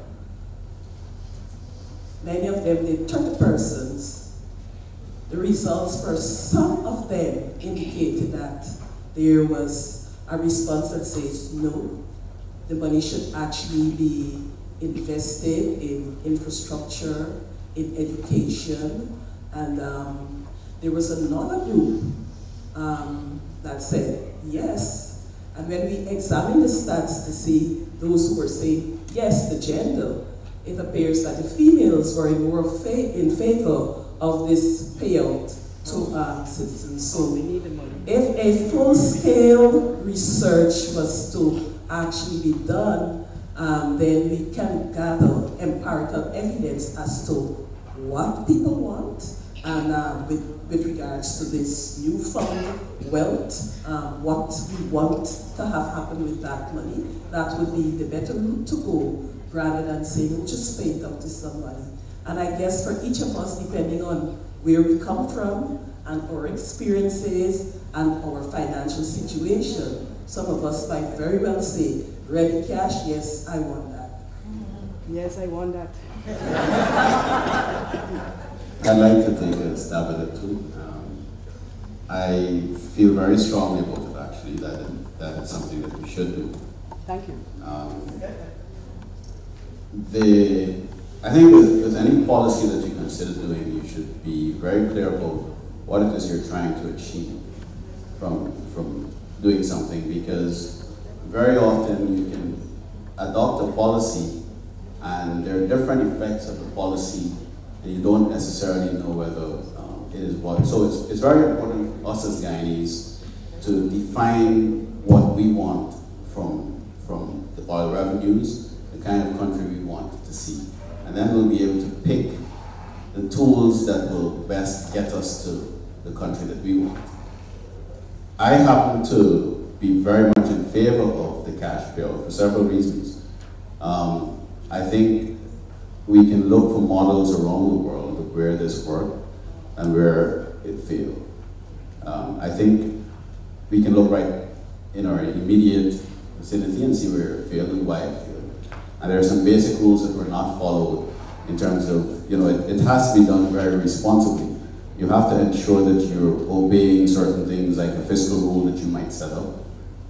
Many of them did 30 persons. The results for some of them indicated that there was a response that says no, the money should actually be invested in infrastructure, in education, and there was another group that said yes. And when we examine the stats to see those who were saying yes, the gender, it appears that the females were more in favor of this payout to citizens. So if a full-scale research was to actually be done, then we can gather empirical evidence as to what people want, and with regards to this newfound wealth, what we want to have happen with that money. That would be the better route to go, rather than saying, we'll just pay it out to somebody. And I guess for each of us, depending on where we come from and our experiences and our financial situation, some of us might very well say, ready cash, yes, I want that. Yes, I want that. I'd like to take a stab at it too. I feel very strongly about it actually, that it's something that we should do. Thank you. I think with any policy that you consider doing, you should be very clear about what it is you're trying to achieve from doing something, because very often you can adopt a policy and there are different effects of the policy and you don't necessarily know whether it is what. So it's very important for us as Guyanese to define what we want from the oil revenues, the kind of country we want to see. And then we'll be able to pick the tools that will best get us to the country that we want. I happen to be very much in favor of the cash payout for several reasons. I think we can look for models around the world of where this works. and where it failed. I think we can look right in our immediate vicinity and see where it failed and why it failed. And there are some basic rules that were not followed in terms of, it has to be done very responsibly. You have to ensure that you're obeying certain things like a fiscal rule that you might set up.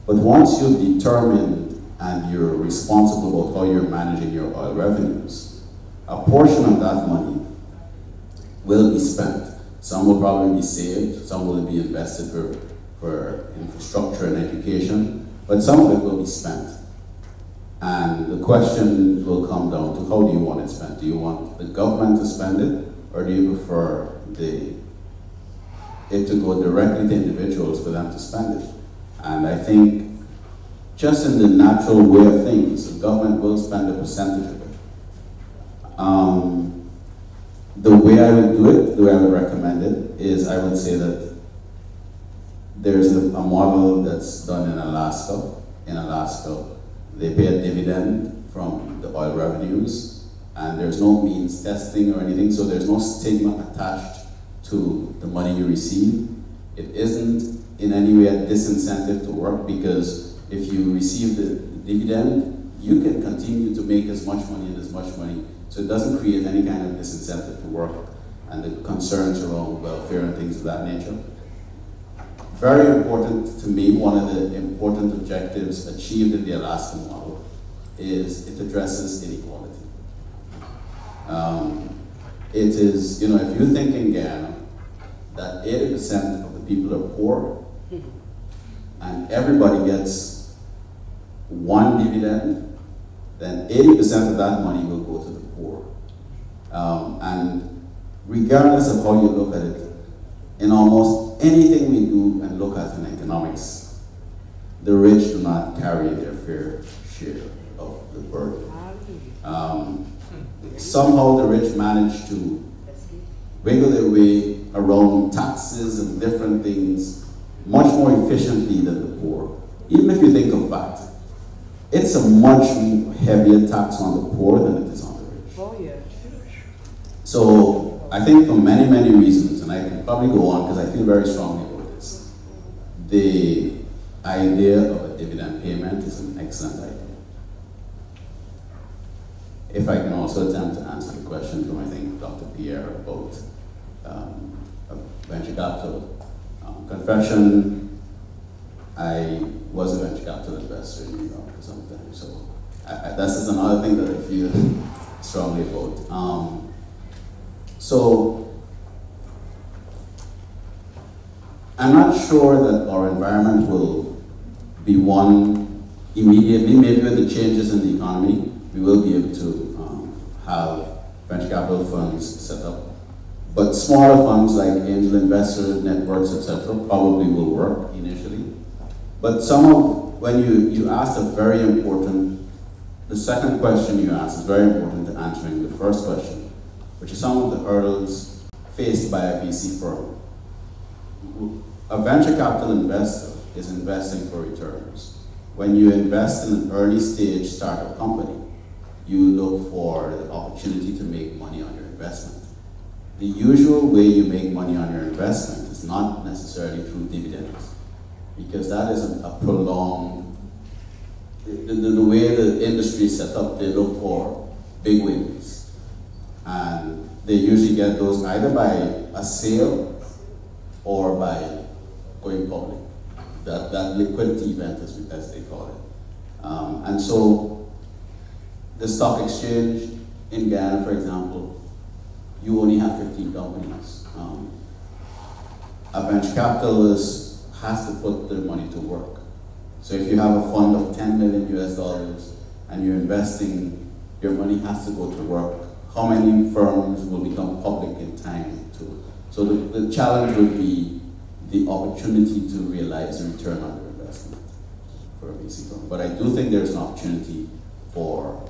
But once you've determined and you're responsible about how you're managing your oil revenues, a portion of that money will be spent. Some will probably be saved, some will be invested for infrastructure and education, but some of it will be spent. And the question will come down to, how do you want it spent? Do you want the government to spend it, or do you prefer it to go directly to individuals for them to spend it? And I think just in the natural way of things, the government will spend a percentage of it. The way I would do it, the way I would recommend it, is I would say that there's a model that's done in Alaska. In Alaska, they pay a dividend from the oil revenues, and there's no means testing or anything, so there's no stigma attached to the money you receive. It isn't in any way a disincentive to work, because if you receive the dividend, you can continue to make as much money and as much money. So it doesn't create any kind of disincentive to work and the concerns around welfare and things of that nature. Very important to me, one of the important objectives achieved in the Alaskan model is it addresses inequality. It is, if you think in Ghana that 80% of the people are poor and everybody gets one dividend, then 80% of that money will go to the poor. And regardless of how you look at it, in almost anything we do and look at in economics, the rich do not carry their fair share of the burden. Somehow the rich manage to wiggle their way around taxes and different things much more efficiently than the poor. Even if you think of VAT, it's a much heavier tax on the poor than it is on the rich. Oh, yeah. So I think for many, many reasons, and I can probably go on because I feel very strongly about this, the idea of a dividend payment is an excellent idea. If I can also attempt to answer the question from, I think, Dr. Pierre about venture capital. Confession, I was a venture capital investor in New York for some time, so this is another thing that I feel strongly about. So I'm not sure that our environment will be one immediately. Maybe with the changes in the economy, we will be able to have venture capital funds set up. But smaller funds like angel investor networks, etc., probably will work initially. But when you asked a very important, the second question you asked is very important to answering the first question, which is some of the hurdles faced by a VC firm. A venture capital investor is investing for returns. When you invest in an early stage startup company, you look for the opportunity to make money on your investment. The usual way you make money on your investment is not necessarily through dividends, because that is a prolonged, the way the industry is set up, they look for big wins. And they usually get those either by a sale or by going public. That liquidity event, as they call it. And so the stock exchange in Ghana, for example, you only have 15 companies. A venture capitalist has to put their money to work. So if you have a fund of $10 million US and you're investing, your money has to go to work. How many firms will become public in time to? So the challenge would be the opportunity to realize a return on your investment for a VC firm. But I do think there's an opportunity for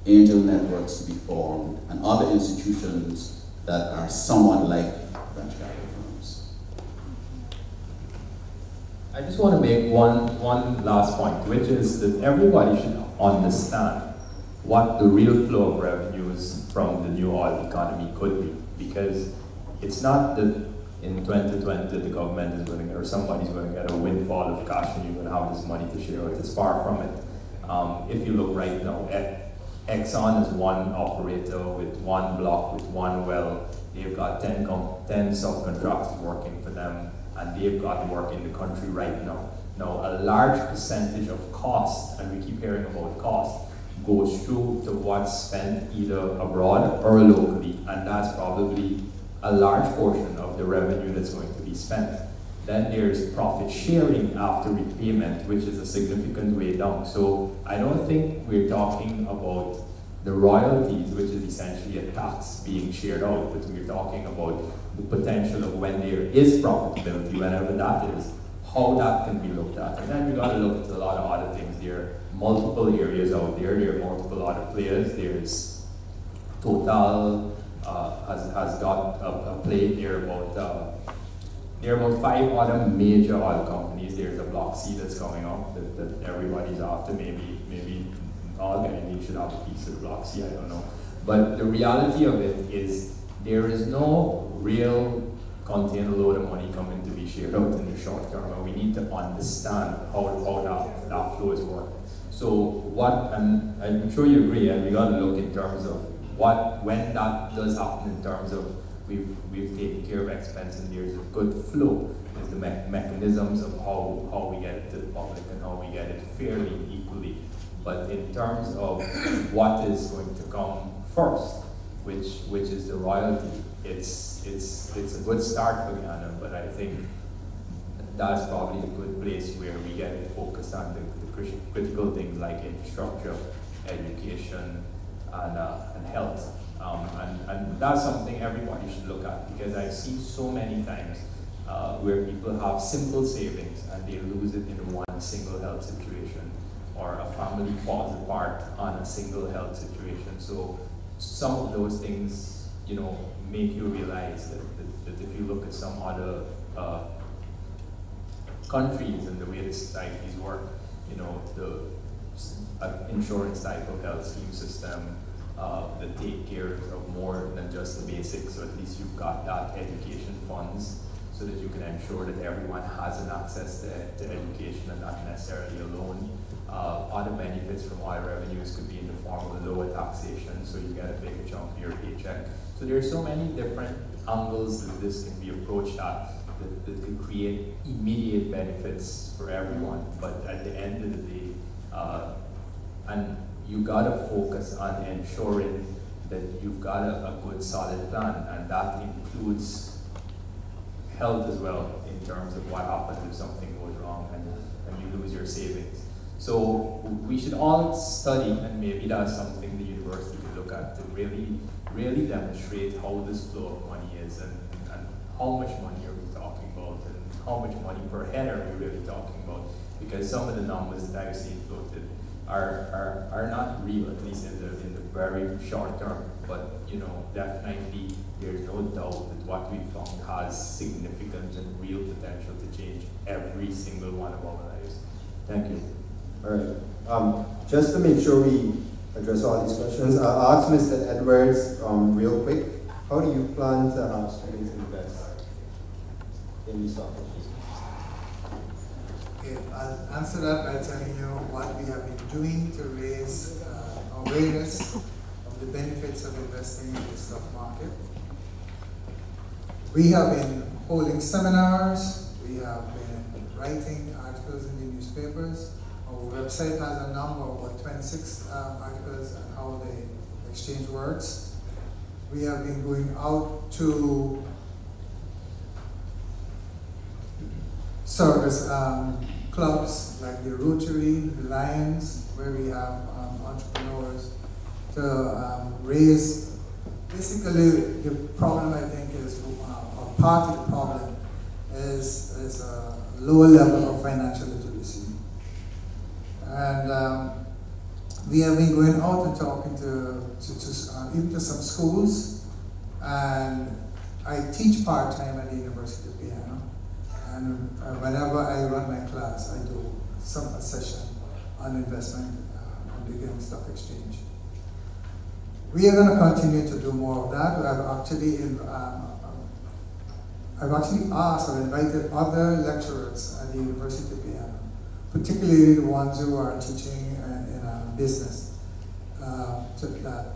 angel networks to be formed and other institutions that are somewhat like venture capital firms. I just want to make one last point, which is that everybody should understand what the real flow of revenues from the new oil economy could be. Because it's not that in 2020 the government is going to get, or somebody's going to get a windfall of cash and you're going to have this money to share with. It's far from it. If you look right now, Exxon is one operator with one block, with one well. They've got 10 subcontractors working for them, and they've got work in the country right now. Now, a large percentage of cost, and we keep hearing about cost, goes through to what's spent either abroad or locally, and that's probably a large portion of the revenue that's going to be spent. Then there's profit sharing after repayment, which is a significant way down. So I don't think we're talking about the royalties, which is essentially a tax being shared out, but we're talking about the potential of when there is profitability, whenever that is, how that can be looked at. And then we got to look at a lot of other things. There are multiple areas out there. There are multiple other players. There's Total has got a play there about there are about 5 other major oil companies. There's a Block C that's coming up that everybody's after. Maybe Organic should have a piece of Block C, I don't know. But the reality of it is there is no real container load of money coming to be shared out in the short term, and we need to understand how that flow is working. So and I'm sure you agree, and we got to look in terms of when that does happen, in terms of we've taken care of expense and there's a good flow. There's the mechanisms of how we get it to the public and how we get it fairly and equally. But in terms of what is going to come first, which is the royalty, it's a good start for Ghana, but I think that's probably a good place where we get it focused on the critical things like infrastructure, education, and health. And that's something everybody should look at, because I've seen so many times where people have simple savings and they lose it in one single health situation, or a family falls apart on a single health situation. So some of those things, make you realize that if you look at some other countries and the way the societies work, the insurance type of health scheme system that take care of more than just the basics, so at least you've got that education funds so that you can ensure that everyone has an access to education and not necessarily a loan. Other benefits from oil revenues could be in the form of a lower taxation, so you get a bigger chunk of your paycheck. So there are so many different angles that this can be approached at that could create immediate benefits for everyone. But at the end of the day, and you gotta focus on ensuring that you've got a good solid plan, and that includes health as well, in terms of what happens if something goes wrong and you lose your savings. So we should all study, and maybe that's something the university could look at, to really demonstrate how this flow of money is, and how much money are we talking about, and how much money per head are we really talking about, because some of the numbers that I've seen floated are not real, at least in the very short term. But definitely there's no doubt that what we found has significant and real potential to change every single one of our lives. Thank you. All right. Just to make sure we address all these questions, I'll ask Mr. Edwards real quick. How do you plan to have students invest in these stock exchanges? Okay, I'll answer that by telling you what we have been doing to raise awareness of the benefits of investing in the stock market. We have been holding seminars, we have been writing articles in the newspapers. Our website has a number of about 26 articles on how the exchange works. We have been going out to service clubs like the Rotary, the Lions, where we have entrepreneurs to raise. Basically, the problem, I think, is or part of the problem is a lower level of financial literacy. And we have been going out and talking even to some schools, and I teach part-time at the University of Piano, and whenever I run my class, I do a session on investment on the Ghana Stock Exchange. We are going to continue to do more of that. We have actually I've actually asked or invited other lecturers at the University of Guyana, particularly the ones who are teaching in business, so that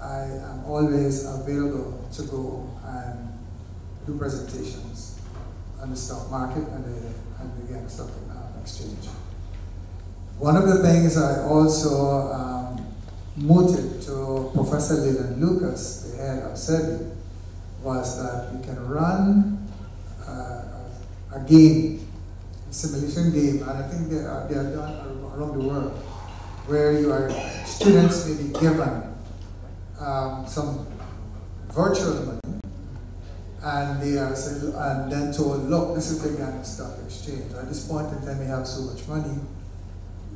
I am always available to go and do presentations on the stock market and the stock exchange. One of the things I also mooted to Professor Leland Lucas, the head of SEBI, was that we can run a game, a simulation game, and I think they are done around the world, where students may be given some virtual money, and they are and then told, look, this is the Ghana Stock Exchange. At this point in time, we have so much money.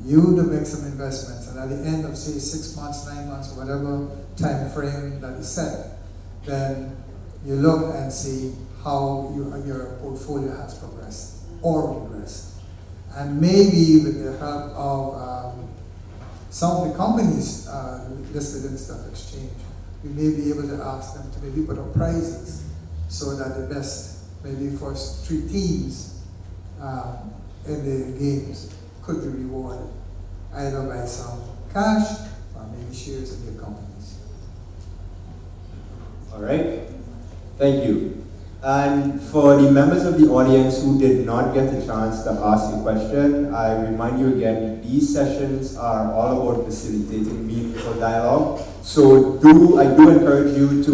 You to make some investments, and at the end of, say, 6 months, 9 months, whatever time frame that is set, then you look and see how your portfolio has progressed or regressed. And maybe with the help of some of the companies listed in the stock exchange, we may be able to ask them to maybe put up prizes so that the best, maybe first 3 teams in the games could be rewarded, either by some cash or maybe shares in their companies. All right, thank you. And for the members of the audience who did not get the chance to ask a question, I remind you again, these sessions are all about facilitating meaningful dialogue. So I do encourage you to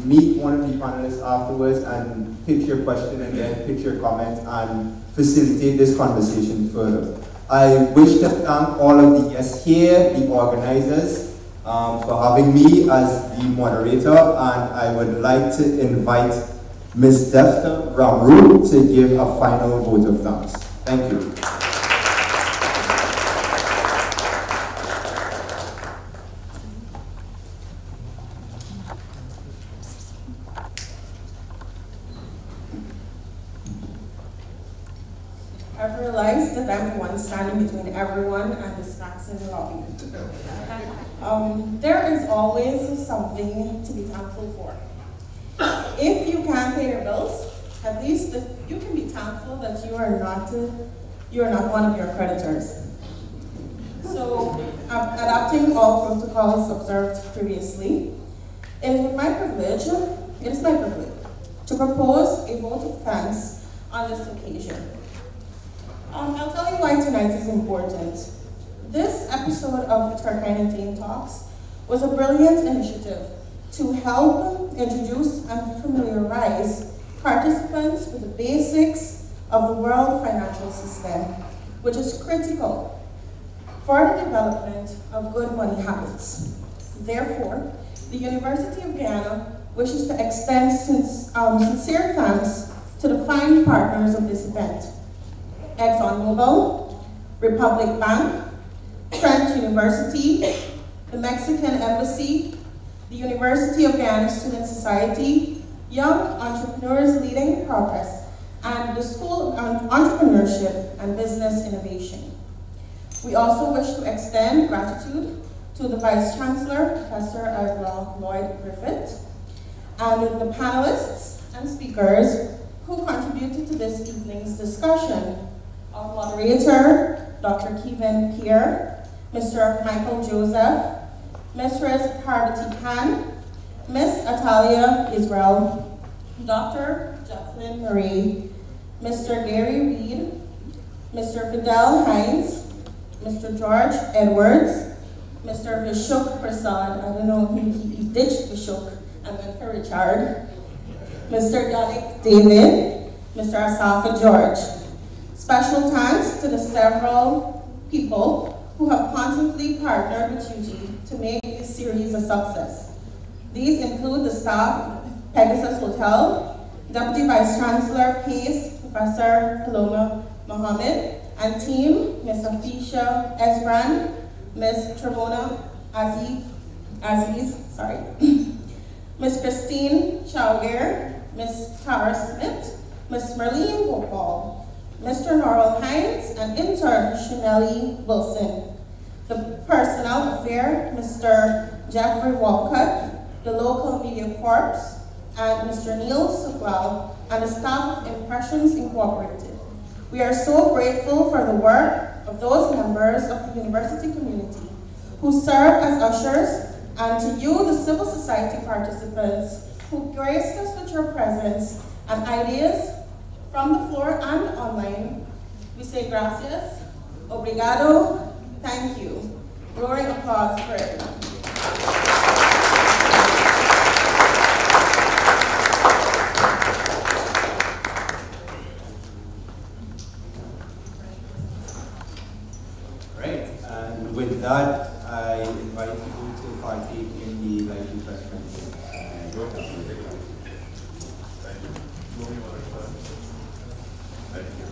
meet one of the panelists afterwards and pitch your question again, pitch your comment, and facilitate this conversation further. I wish to thank all of the guests here, the organizers, for having me as the moderator, and I would like to invite Ms. Defta Ramru to give a final vote of thanks. Thank you. I've realized that I'm the one standing between everyone and the snacks in the lobby. There is always something to be thankful for. If you can't pay your bills, at least you can be thankful that you are not one of your creditors. So, adopting all protocols observed previously, it is my privilege to propose a vote of thanks on this occasion. I'll tell you why tonight is important. This episode of Turkeyen Tain Talks was a brilliant initiative to help introduce and familiarize participants with the basics of the world financial system, which is critical for the development of good money habits. Therefore, the University of Guyana wishes to extend sincere thanks to the fine partners of this event: ExxonMobil, Republic Bank, French University, the Mexican Embassy, the University of Guyana Student Society, Young Entrepreneurs Leading Progress, and the School of Entrepreneurship and Business Innovation. We also wish to extend gratitude to the Vice Chancellor, Professor Ivla Lloyd-Griffith, and the panelists and speakers who contributed to this evening's discussion: our moderator, Dr. Kevin Pierre, Mr. Michael Joseph, Mrs. Parvati Khan, Ms. Atalia Israel, Dr. Jacqueline Marie, Mr. Gary Reed, Mr. Fidel Hines, Mr. George Edwards, Mr. Vishuk Prasad, I don't know, he ditched Vishuk and went for Richard, Mr. Yannick David, Mr. Asafa George. Special thanks to the several people who have constantly partnered with UG to make this series a success. These include the staff of Pegasus Hotel, Deputy Vice Chancellor Pace, Professor Paloma Mohammed, and team, Ms. Afisha Esbran, Ms. Tremona Aziz, Ms. Christine Chowger, Ms. Tara Smith, Ms. Marlene Gopal, Mr. Norrell Hines, and intern Chanelli Wilson. The personnel affair, Mr. Jeffrey Walcott, the local media corps, and Mr. Neil Sukwal and the staff of Impressions Incorporated. We are so grateful for the work of those members of the university community who serve as ushers, and to you, the civil society participants, who graced us with your presence and ideas from the floor and online. We say gracias, obrigado, thank you. Roaring applause for everyone. Great, and with that, I invite you to partake in the light refreshment. Thank you.